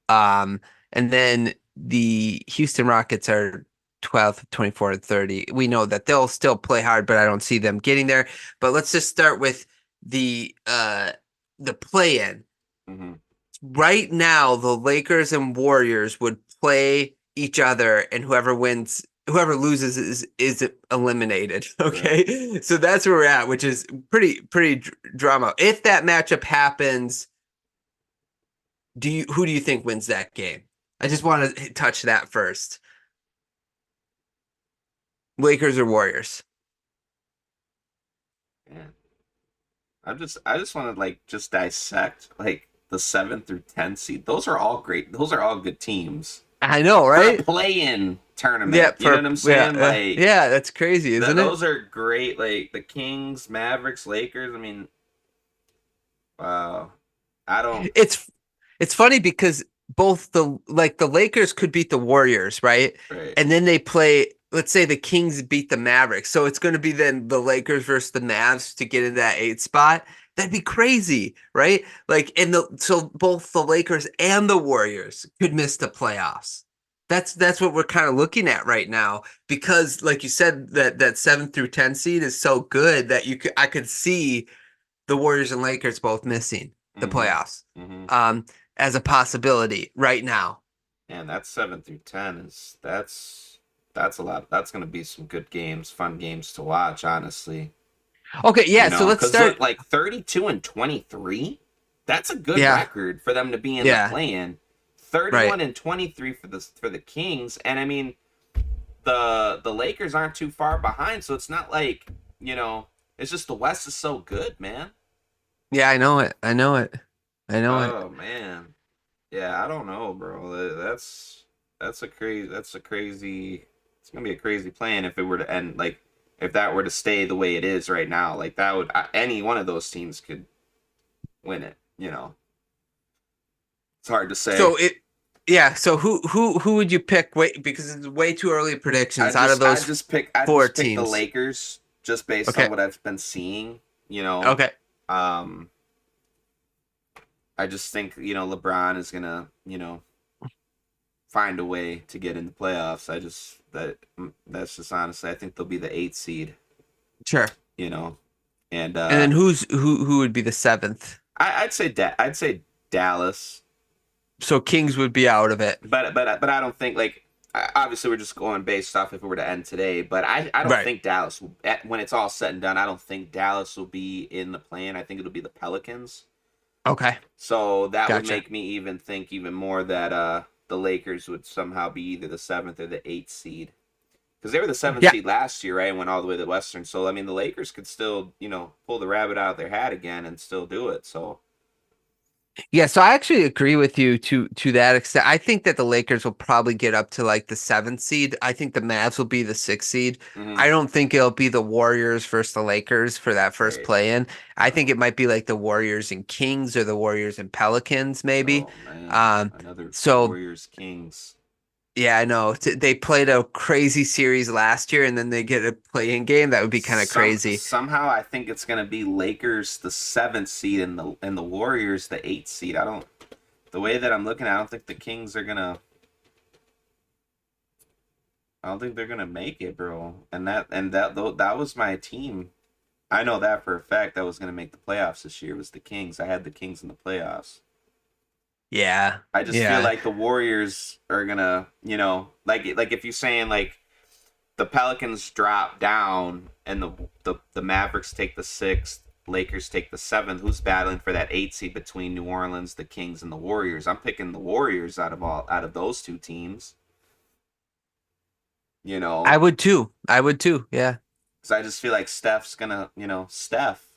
Mm-hmm. and then the Houston Rockets are 12th, 24 and 30. We know that they'll still play hard, but I don't see them getting there. But let's just start with the play-in. Mm-hmm. Right now, the Lakers and Warriors would play each other, and whoever loses is eliminated. Okay, right. So that's where we're at, which is pretty drama. If that matchup happens, who do you think wins that game? I just want to touch that first. Lakers or Warriors? Yeah. I just want to like just dissect like the 7 through 10 seed. Those are all great. Those are all good teams. I know, For a right? play-in tournament. Yeah, You know what I'm saying? Like yeah, that's crazy, isn't it? those are great. Like the Kings, Mavericks, Lakers. I mean, wow. I don't. It's funny because both the Lakers could beat the Warriors, right? Right. And then they play, let's say the Kings beat the Mavericks. So it's going to be then the Lakers versus the Mavs to get in that 8th spot. That'd be crazy, right? Like so both the Lakers and the Warriors could miss the playoffs. That's what we're kind of looking at right now because like you said that 7 through 10 seed is so good that I could see the Warriors and Lakers both missing the Mm-hmm. playoffs Mm-hmm. as a possibility right now. And that's 7 through 10 is that's a lot. That's gonna be some good games, fun games to watch. Honestly, Okay, yeah. So let's start. look, like 32-23. That's a good Yeah, record for them to be in the yeah, play-in. right. 31-23 for the Kings, and I mean the Lakers aren't too far behind, so it's not like it's just the West is so good, man. Yeah, I know it. I know it. I know it. Oh man, yeah, I don't know, bro. That's a crazy. That's a crazy. It's gonna be a crazy plan if it were to end like if that were to stay the way it is right now. Like that would any one of those teams could win it. It's hard to say. Yeah. So who would you pick? Wait, because it's way too early predictions out of those I four just pick the teams. Lakers just based Okay. on what I've been seeing. Okay. Um, I just think LeBron is gonna find a way to get in the playoffs. That's just honestly, I think they'll be the 8th seed. Sure. And And then who would be the 7th? I'd say Dallas. So Kings would be out of it. But I don't think like obviously we're just going based off if it were to end today, but I don't Right. think Dallas will, when it's all said and done, I don't think Dallas will be in the plan. I think it'll be the Pelicans. Okay. So that would Gotcha. make me even think even more that the Lakers would somehow be either the seventh or the eighth seed. Because they were the seventh Yeah. seed last year, right? And went all the way to the Western. So I mean, the Lakers could still, pull the rabbit out of their hat again and still do it. So Yeah, so I actually agree with you to that extent. I think that the Lakers will probably get up to like the seventh seed. I think the Mavs will be the sixth seed. mhm, I don't think it'll be the Warriors versus the Lakers for that first right, play in. I think no, it might be like the Warriors and Kings or the Warriors and Pelicans, maybe. oh man, Um, another so Warriors Kings. yeah, I know. They played a crazy series last year and then they get a play-in game. That would be kind of crazy. Somehow I think it's gonna be Lakers the seventh seed and the Warriors the eighth seed. I don't the way that I'm looking, I don't think the Kings are gonna. I don't think they're gonna make it, bro. That was my team. I know that for a fact. That was gonna make the playoffs this year was the Kings. I had the Kings in the playoffs. Yeah. I just feel Yeah. like the Warriors are gonna, like if you're saying like the Pelicans drop down and the Mavericks take the sixth, Lakers take the seventh. Who's battling for that eight seed between New Orleans, the Kings, and the Warriors? I'm picking the Warriors out of those two teams. You I know, would too. I would too. Yeah. because I just feel like Steph's gonna, Steph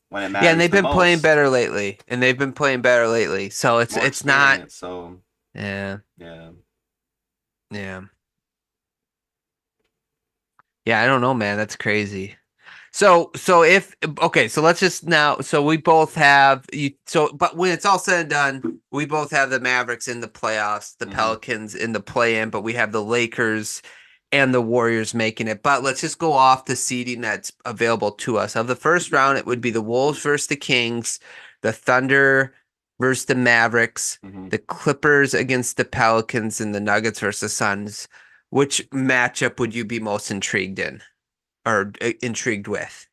when it Yeah, and matters they've the been playing most, better lately. And they've been playing better lately. So more it's not. experience. So Yeah. yeah, Yeah. Yeah, I don't know, man. That's crazy. So if okay, so let's just now so we both have you so but when it's all said and done, we both have the Mavericks in the playoffs, the hmm Pelicans in the play-in, but we have the Lakers and the Warriors making it. But let's just go off the seeding that's available to us. Of the first round, it would be the Wolves versus the Kings, the Thunder versus the Mavericks, hmm the Clippers against the Pelicans, and the Nuggets versus the Suns. Which matchup would you be most intrigued in or intrigued with?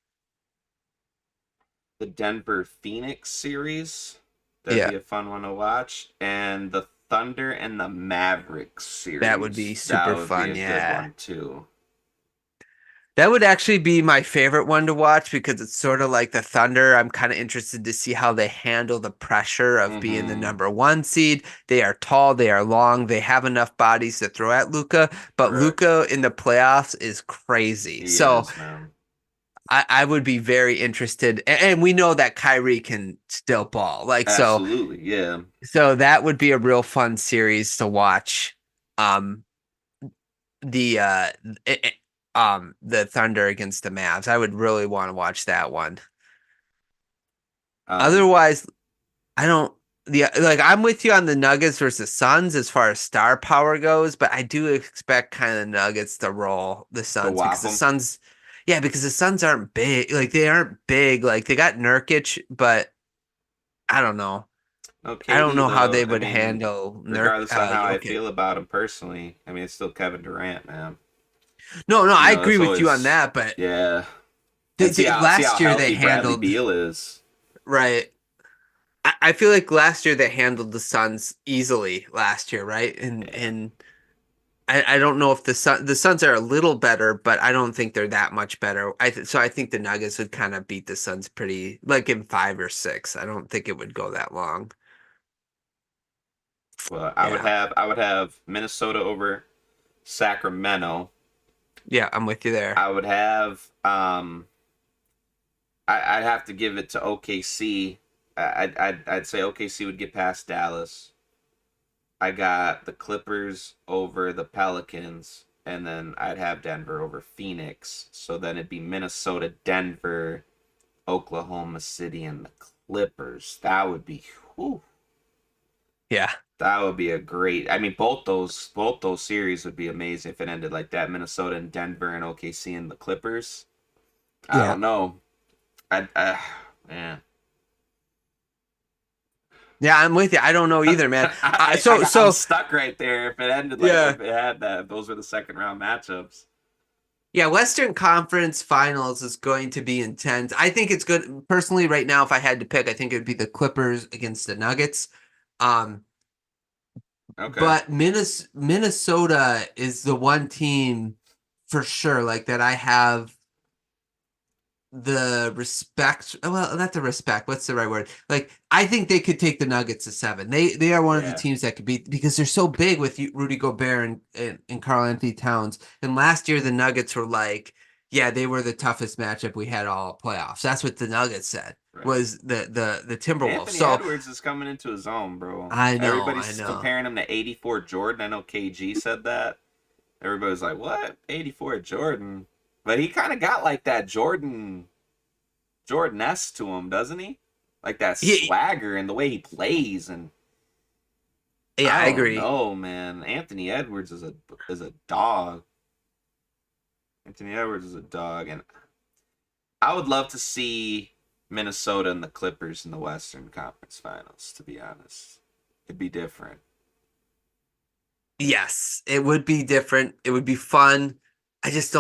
the Denver Phoenix series. That'd Yeah. be a fun one to watch, and the Thunder and the Mavericks That would be series. That super would be fun. a good Yeah. one too. That would actually be my favorite one to watch because it's sort of like the Thunder. I'm kind of interested to see how they handle the pressure of being the hmm number one seed. They are tall, they are long, they have enough bodies to throw at Luca, but Correct. Luca in the playoffs is crazy. He So is, man. I would be very interested. And we know that Kyrie can still ball. Absolutely, yeah. So that would be a real fun series to watch. Um, the it, it- the Thunder against the Mavs. I would really want to watch that one. Um, Otherwise, I don't I'm with you on the Nuggets versus Suns as far as star power goes, but I do expect kind of the Nuggets to roll the to Suns because whop the him. Suns yeah, because the Suns aren't big. Like they aren't big. Like they got Nurkic, but I don't know. No I don't KD know how though. they I would mean, handle regardless on how I Jokic. feel about him personally, I mean, it's still Kevin Durant, man. No, no, I agree It's with you on always, that, but yeah. And see how last year they healthy Bradley handled Beal is. right. I feel like last year they handled the Suns easily last year, right? Yeah. And I don't know if the Suns are a little better, but I don't think they're that much better. So I think the Nuggets would kind of beat the Suns pretty like in 5 or 6. I don't think it would go that long. Well, Yeah. I would have Minnesota over Sacramento. Yeah, I'm with you there. I would have I'd have to give it to OKC. I'd say OKC would get past Dallas. I got the Clippers over the Pelicans, and then I'd have Denver over Phoenix. So then it'd be Minnesota, Denver, Oklahoma City, and the Clippers. Whew, Yeah. that would be a great. I mean, both those series would be amazing if it ended like that. Minnesota and Denver and OKC and the Clippers. I Yeah. don't know. Man. Yeah, I'm with you. I don't know either, man. I'm stuck right there. If it ended like Yeah. if it had that, if those were the second round matchups. Yeah, Western Conference Finals is going to be intense. I think it's good personally right now. If I had to pick, I think it would be the Clippers against the Nuggets. Um, Okay. but Minnesota is the one team for sure, like that I have the respect. Well, not the respect. What's the right word? Like I think they could take the Nuggets to 7. They are one of the Yeah. teams that could beat because they're so big with Rudy Gobert and Karl Anthony Towns. And last year the Nuggets were like, yeah, they were the toughest matchup we had all playoffs. That's what the Nuggets said Right. was the Timberwolves. Anthony So Edwards is coming into his own, bro. I Everybody's know. comparing him to 84 Jordan. I know KG said that. Everybody's like, "What? 84 Jordan?" But he kind of got like that Jordan-esque to him, doesn't he? Like that Yeah, swagger and the way he plays, and yeah, I I don't agree. know, man. Anthony Edwards is a dog. Anthony Edwards is a dog, and I would love to see Minnesota and the Clippers in the Western Conference Finals. To be honest, it'd be different. Yes, it would be different. It would be fun. I just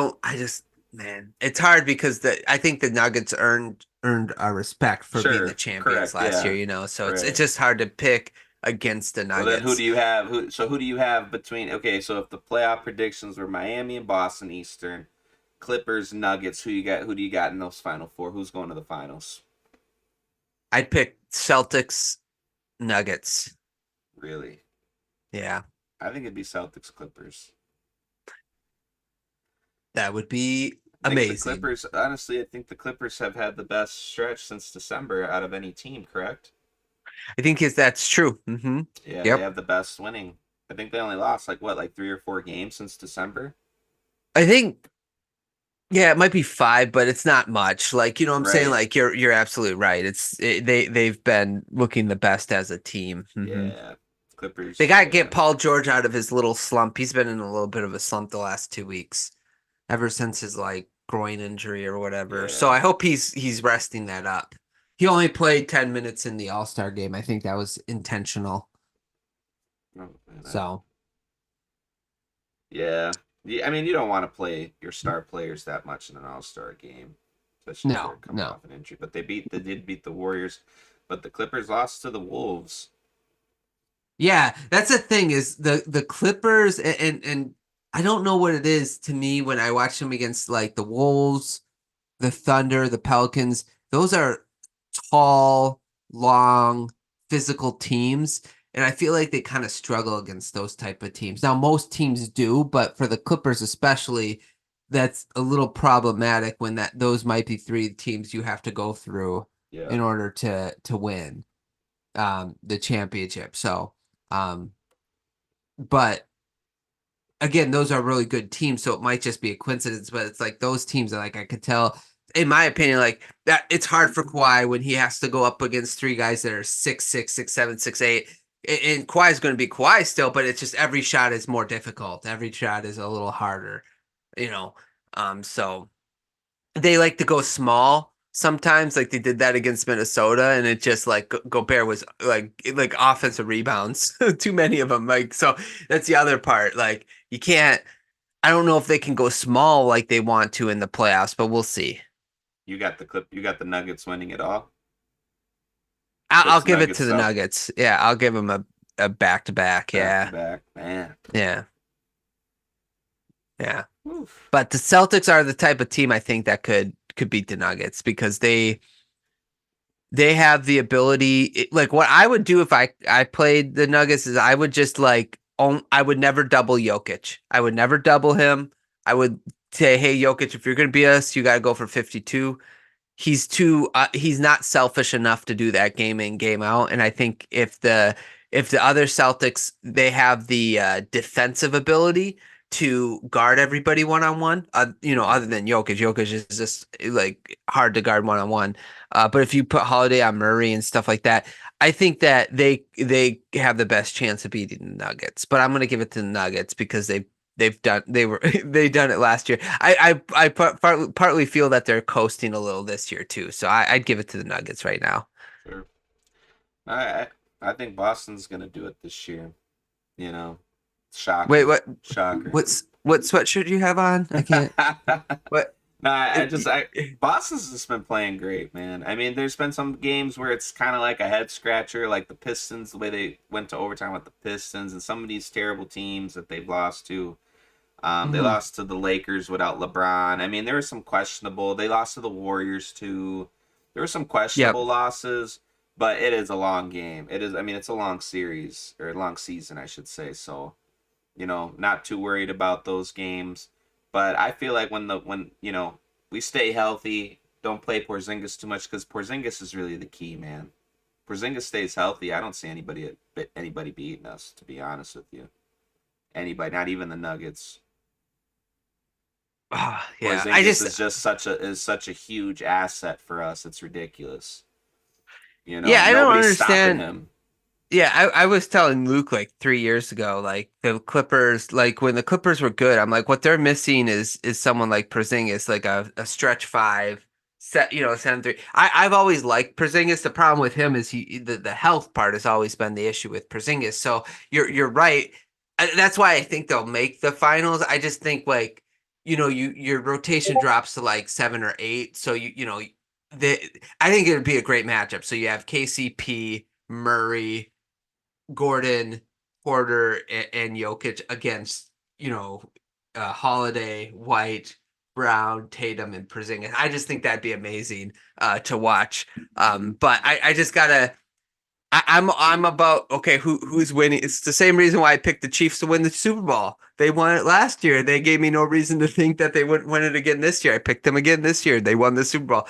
man, it's hard because I think the Nuggets earned our respect for being the Sure, champions correct, last year, yeah, so it's right. just hard to pick against the Well, then who Nuggets. do you have? Who do you have between? Okay, so if the playoff predictions were Miami and Boston Eastern, Clippers, Nuggets, who you got? Who do you got in those final four? Who's going to the finals? I'd pick Celtics, Nuggets. Really? Yeah, I think it'd be Celtics Clippers. that would be I think the amazing. Clippers, honestly, I think the Clippers have had the best stretch since December out of any team, correct? I think that's true. Yeah, they Yep. have the best winning. I think they only lost like what, like 3 or 4 games since December? I think yeah, it might be 5, but it's not much. Like, what I'm saying? Right. Like you're absolutely right. They've been looking the best as a team. Yeah. They Clippers, got to get yeah. Paul George out of his little slump. He's been in a little bit of a slump the last 2 weeks, ever since his like groin injury or whatever. So Yeah. I hope he's resting that up. He only played 10 minutes in the All-Star game. I think that was intentional. Oh, man, So yeah. Yeah, I mean, you don't want to play your star players that much in an All-Star game, especially if they're no, coming no. off an injury. But they did beat the Warriors, but the Clippers lost to the Wolves. Yeah, that's the thing is the Clippers and I don't know what it is to me when I watch them against like the Wolves, the Thunder, the Pelicans. Those are tall, long, physical teams, and I feel like they kind of struggle against those type of teams. Now most teams do, but for the Clippers especially, that's a little problematic when that those might be 3 teams you have to go through Yeah. in order to win the championship. So um but again, those are really good teams, so it might just be a coincidence. But it's like those teams are like I could tell, in my opinion, like that it's hard for Kawhi when he has to go up against 3 guys that are 6'6", 6'7", 6'8". And Kawhi is going to be Kawhi still, but it's just every shot is more difficult. Every shot is a little harder, you know. So they like to go small sometimes, like they did that against Minnesota, and it just like Gobert was like offensive rebounds, too many of them. Like so, that's the other part. Like you can't. I don't know if they can go small like they want to in the playoffs, but we'll see. You got the Nuggets winning it all. I'll Clips give it Nuggets to the Celt Nuggets. Yeah, I'll give them a back to back. back to Yeah, back. Man. yeah, yeah. Oof. But the Celtics are the type of team I think that could beat the Nuggets because they have the ability. Like what I would do if I played the Nuggets is I would just I would never double Jokic. I would never double him. I would say, hey Jokic, if you're gonna beat us, you got to go for 52. He's not selfish enough to do that game in game out, and I think if the other Celtics they have the defensive ability to guard everybody one on one, other than Jokic is just like hard to guard one on one. But if you put Holiday on Murray and stuff like that, I think that they have the best chance of beating the Nuggets. But I'm gonna give it to the Nuggets because they done it last year. I partly feel that they're coasting a little this year too. So I'd give it to the Nuggets right now. Sure. I I think Boston's gonna do it this year. You know, Wait, shocker, shocker. what sweatshirt do you have on? I can't. What? No, I Boston's just been playing great, man. I mean, there's been some games where it's kind of like a head scratcher, like the Pistons, the way they went to overtime with the Pistons, and some of these terrible teams that they've lost to. They Mhm. lost to the Lakers without LeBron. I mean, there was some questionable. They lost to the Warriors too. There were some Yep. questionable losses, but it is a long game. It is. I mean, it's a long series or a long season, I should say. So not too worried about those games. But I feel like when we stay healthy, don't play Porzingis too much because Porzingis is really the key, man. Porzingis stays healthy. I don't see anybody beating us. To be honest with you, anybody, not even the Nuggets. Yeah. I Porzingis just is just such a huge asset for us. It's ridiculous. yeah, I don't Nobody's stopping understand. him. Yeah, I was telling Luke like 3 years ago, like the Clippers, like when the Clippers were good, I'm like, what they're missing is someone like Porzingis, like a stretch five, set, 7-3. I've always liked Porzingis. The problem with him is the health part has always been the issue with Porzingis. So you're right. That's why I think they'll make the finals. I just think like, your rotation drops to like 7 or 8. So the I think it would be a great matchup. So you have KCP, Murray. Gordon, Porter, and Jokic against Holiday, White, Brown, Tatum, and Porzingis. I just think that'd be amazing to watch. But I just gotta. I'm about okay. Who's winning? It's the same reason why I picked the Chiefs to win the Super Bowl. They won it last year. They gave me no reason to think that they wouldn't win it again this year. I picked them again this year. They won the Super Bowl.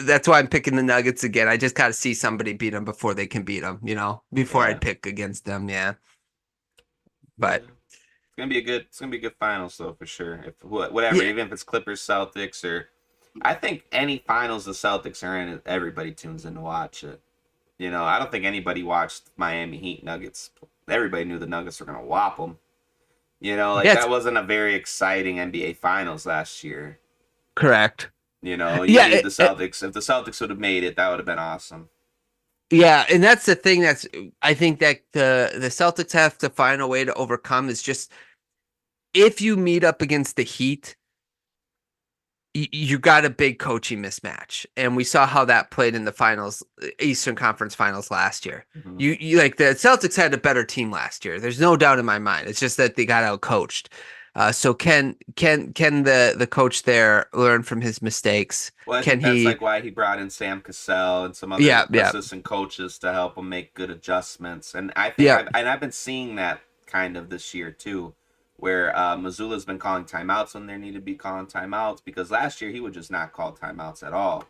That's why I'm picking the Nuggets again. I just got to see somebody beat them before they can beat them. Before Yeah, I'd pick against them. Yeah, yeah. but It's gonna be a good finals though for sure. If whatever, yeah, even if it's Clippers, Celtics, or I think any finals the Celtics are in, everybody tunes in to watch it. I don't think anybody watched Miami Heat Nuggets. Everybody knew the Nuggets were gonna whop them. Like yeah, that it's wasn't a very exciting NBA Finals last year. correct. You Yeah, need the Celtics. If the Celtics would have made it, that would have been awesome. yeah, and that's the thing that's I think that the Celtics have to find a way to overcome is just if you meet up against the Heat, you got a big coaching mismatch, and we saw how that played in the finals, Eastern Conference Finals last year. Hmm. You like the Celtics had a better team last year. There's no doubt in my mind. It's just that they got out coached. So can the coach there learn from his mistakes? Well, I Can think that's he? like why he brought in Sam Cassell and some other Yeah, yeah, assistant coaches to help him make good adjustments. And I think yeah, I've been seeing that kind of this year too, where Missoula's been calling timeouts when there need to be calling timeouts because last year he would just not call timeouts at all.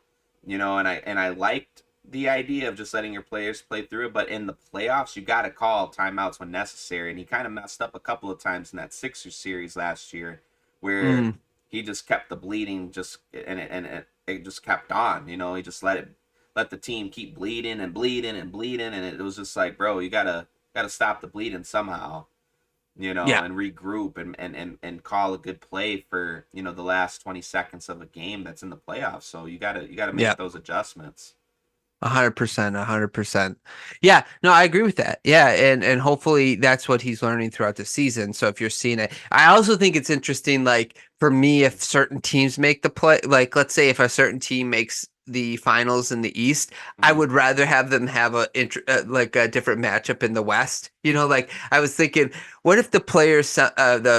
And I liked the idea of just letting your players play through it, but in the playoffs you got to call timeouts when necessary. And he kind of messed up a couple of times in that Sixers series last year, where mm, he just kept the bleeding just and it just kept on. He just let the team keep bleeding and bleeding and bleeding, and it was just like, bro, you gotta stop the bleeding somehow. yeah, And regroup and call a good play for the last 20 seconds of a game that's in the playoffs. So you gotta yeah. make those adjustments. 100%, 100%. Yeah, no, I agree with that. Yeah, and hopefully that's what he's learning throughout the season. So if you're seeing it, I also think it's interesting. Like for me, if certain teams make the play, like let's say if a certain team makes the finals in the East, I Hmm. would rather have them have like a different matchup in the West. Like I was thinking, what if the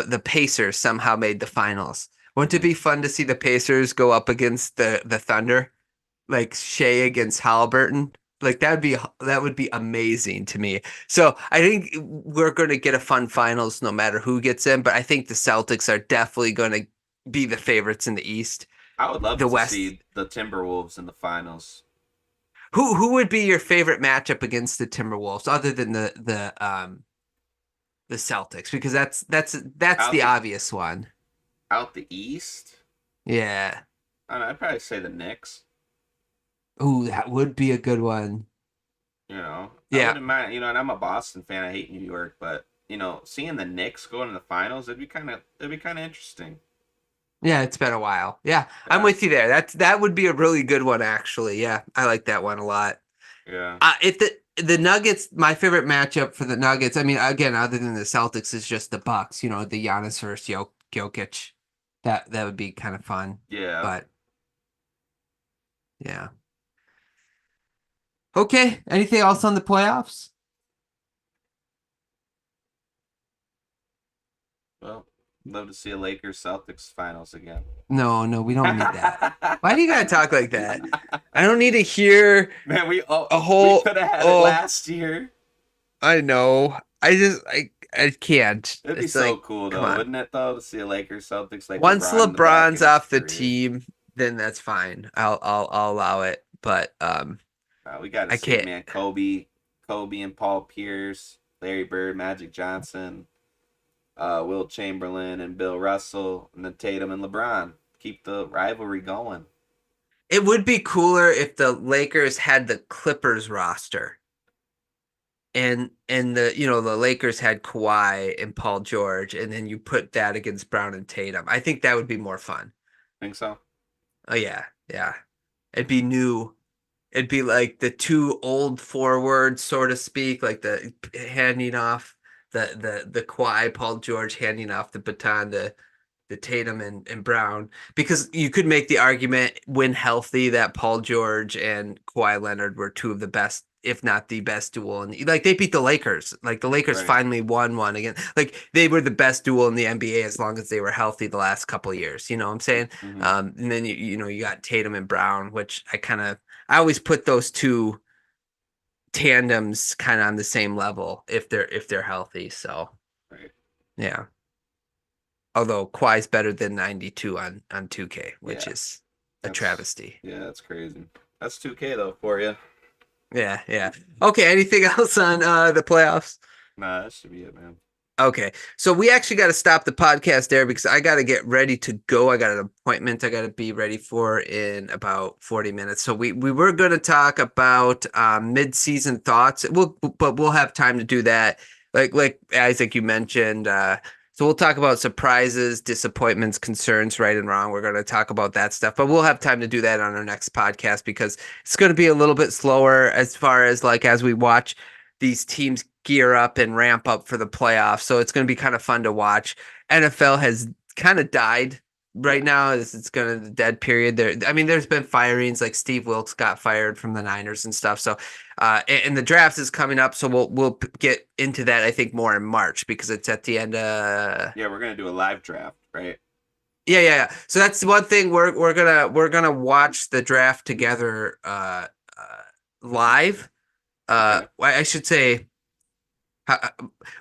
the Pacers somehow made the finals? Wouldn't it Hmm. be fun to see the Pacers go up against the Thunder? Like Shea against Halliburton. Like that would be amazing to me. So I think we're going to get a fun finals no matter who gets in, but I think the Celtics are definitely going to be the favorites in the East. I would love The to West. see the Timberwolves in the finals. Who would be your favorite matchup against the Timberwolves other than the Celtics? Because that's Out the the obvious one. out the East, Yeah. I don't know, I'd probably say the Knicks. Ooh, that would be a good one. I Yeah. wouldn't mind. And I'm a Boston fan. I hate New York, but seeing the Knicks go into the finals, it'd be kind of interesting. Yeah, it's been a while. Yeah, I'm Yeah, with you there. That would be a really good one, actually. Yeah, I like that one a lot. yeah. If the Nuggets, my favorite matchup for the Nuggets, I mean, again, other than the Celtics, is just the Bucks. The Giannis versus Jokic. That would be kind of fun. Yeah. But yeah. Okay. Anything else on the playoffs? Well, love to see a Lakers Celtics finals again. No, no, we don't need that. Why do you gotta talk like that? I don't need to hear Man, a we whole could have had it oh last year. I know. I can't. It'd be It's so like, cool come though, on. wouldn't it though, to see a Lakers Celtics like Once LeBron in the back LeBron's in his off the career. team, then that's fine. I'll allow it. But We got to I see it, can't. man. Kobe and Paul Pierce, Larry Bird, Magic Johnson, Will Chamberlain and Bill Russell, and then Tatum and LeBron. Keep the rivalry going. It would be cooler if the Lakers had the Clippers roster. And the Lakers had Kawhi and Paul George, and then you put that against Brown and Tatum. I think that would be more fun. Think so? Oh yeah, yeah. It'd be new. It'd be like the two old forwards, so to speak, like the handing off the Kawhi, Paul George handing off the baton to the Tatum and Brown, because you could make the argument when healthy that Paul George and Kawhi Leonard were two of the best, if not the best duel. And like they beat the Lakers. Like the Lakers Right. finally won one again. Like they were the best duel in the NBA as long as they were healthy the last couple of years. You know what I'm saying? Mm-hmm. And then you got Tatum and Brown, which I always put those two tandems kind of on the same level if they're healthy. So Right. yeah. Although Kawhi's better than 92 on 2K, which Yeah. is a That's travesty. yeah, that's crazy. That's 2K though for you. Yeah, yeah. Okay, anything else on the playoffs? Nah, that should be it, man. Okay, so we actually got to stop the podcast there because I got to get ready to go. I got an appointment I got to be ready for in about 40 minutes. So we were going to talk about mid-season thoughts. But we'll have time to do that. Like Isaac, you mentioned. So we'll talk about surprises, disappointments, concerns, right and wrong. We're going to talk about that stuff, but we'll have time to do that on our next podcast because it's going to be a little bit slower as far as like as we watch these teams gear up and ramp up for the playoffs. So it's going to be kind of fun to watch. NFL has kind of died right Yeah. now. It's going to the dead period there. I mean, there's been firings like Steve Wilkes got fired from the Niners and stuff. So, and the draft is coming up. So we'll get into that, I think, more in March because it's at the end. Yeah, we're gonna do a live draft, right? Yeah. So that's one thing we're gonna watch the draft together live. Okay. I should say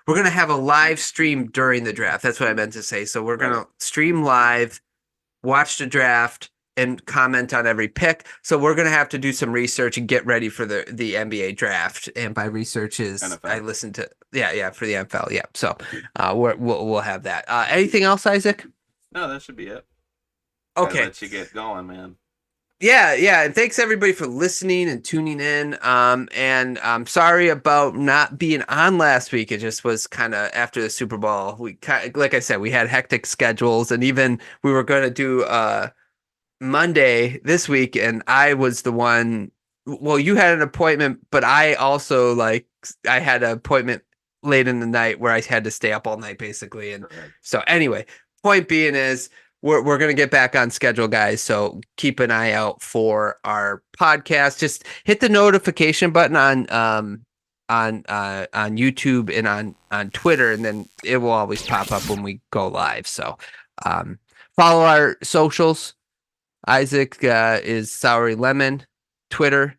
we're gonna have a live stream during the draft. That's what I meant to say. So we're Right. gonna stream live, watch the draft, and comment on every pick. So we're gonna have to do some research and get ready for the NBA draft. And by research is I NFL. listen to for the NFL. Yeah. So we'll have that. Anything else, Isaac? No, that should be it. Gotta Okay. let you get going, man. Yeah, and thanks everybody for listening and tuning in. And I'm sorry about not being on last week. It just was kind of after the Super Bowl. Like I said, we had hectic schedules, and even we were going to do Monday this week, and I was the one. Well, you had an appointment, but I also I had an appointment late in the night where I had to stay up all night basically. And Correct. so anyway, point being is we're gonna get back on schedule, guys. So keep an eye out for our podcast. Just hit the notification button on YouTube and on Twitter, and then it will always pop up when we go live. So follow our socials. Isaac is Soury Lemon, Twitter,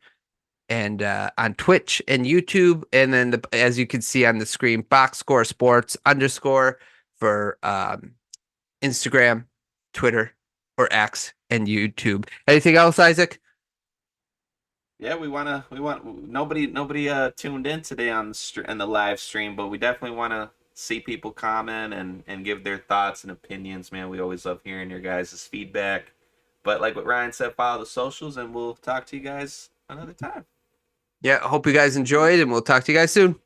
and on Twitch and YouTube. And then, as you can see on the screen, Boxscore Sports _ for Instagram, Twitter, or X, and YouTube. Anything else, Isaac? Yeah, we want nobody tuned in today on in the live stream, but we definitely want to see people comment and give their thoughts and opinions, man. We always love hearing your guys' feedback. But like what Ryan said, follow the socials and we'll talk to you guys another time. Yeah, I hope you guys enjoyed, and we'll talk to you guys soon.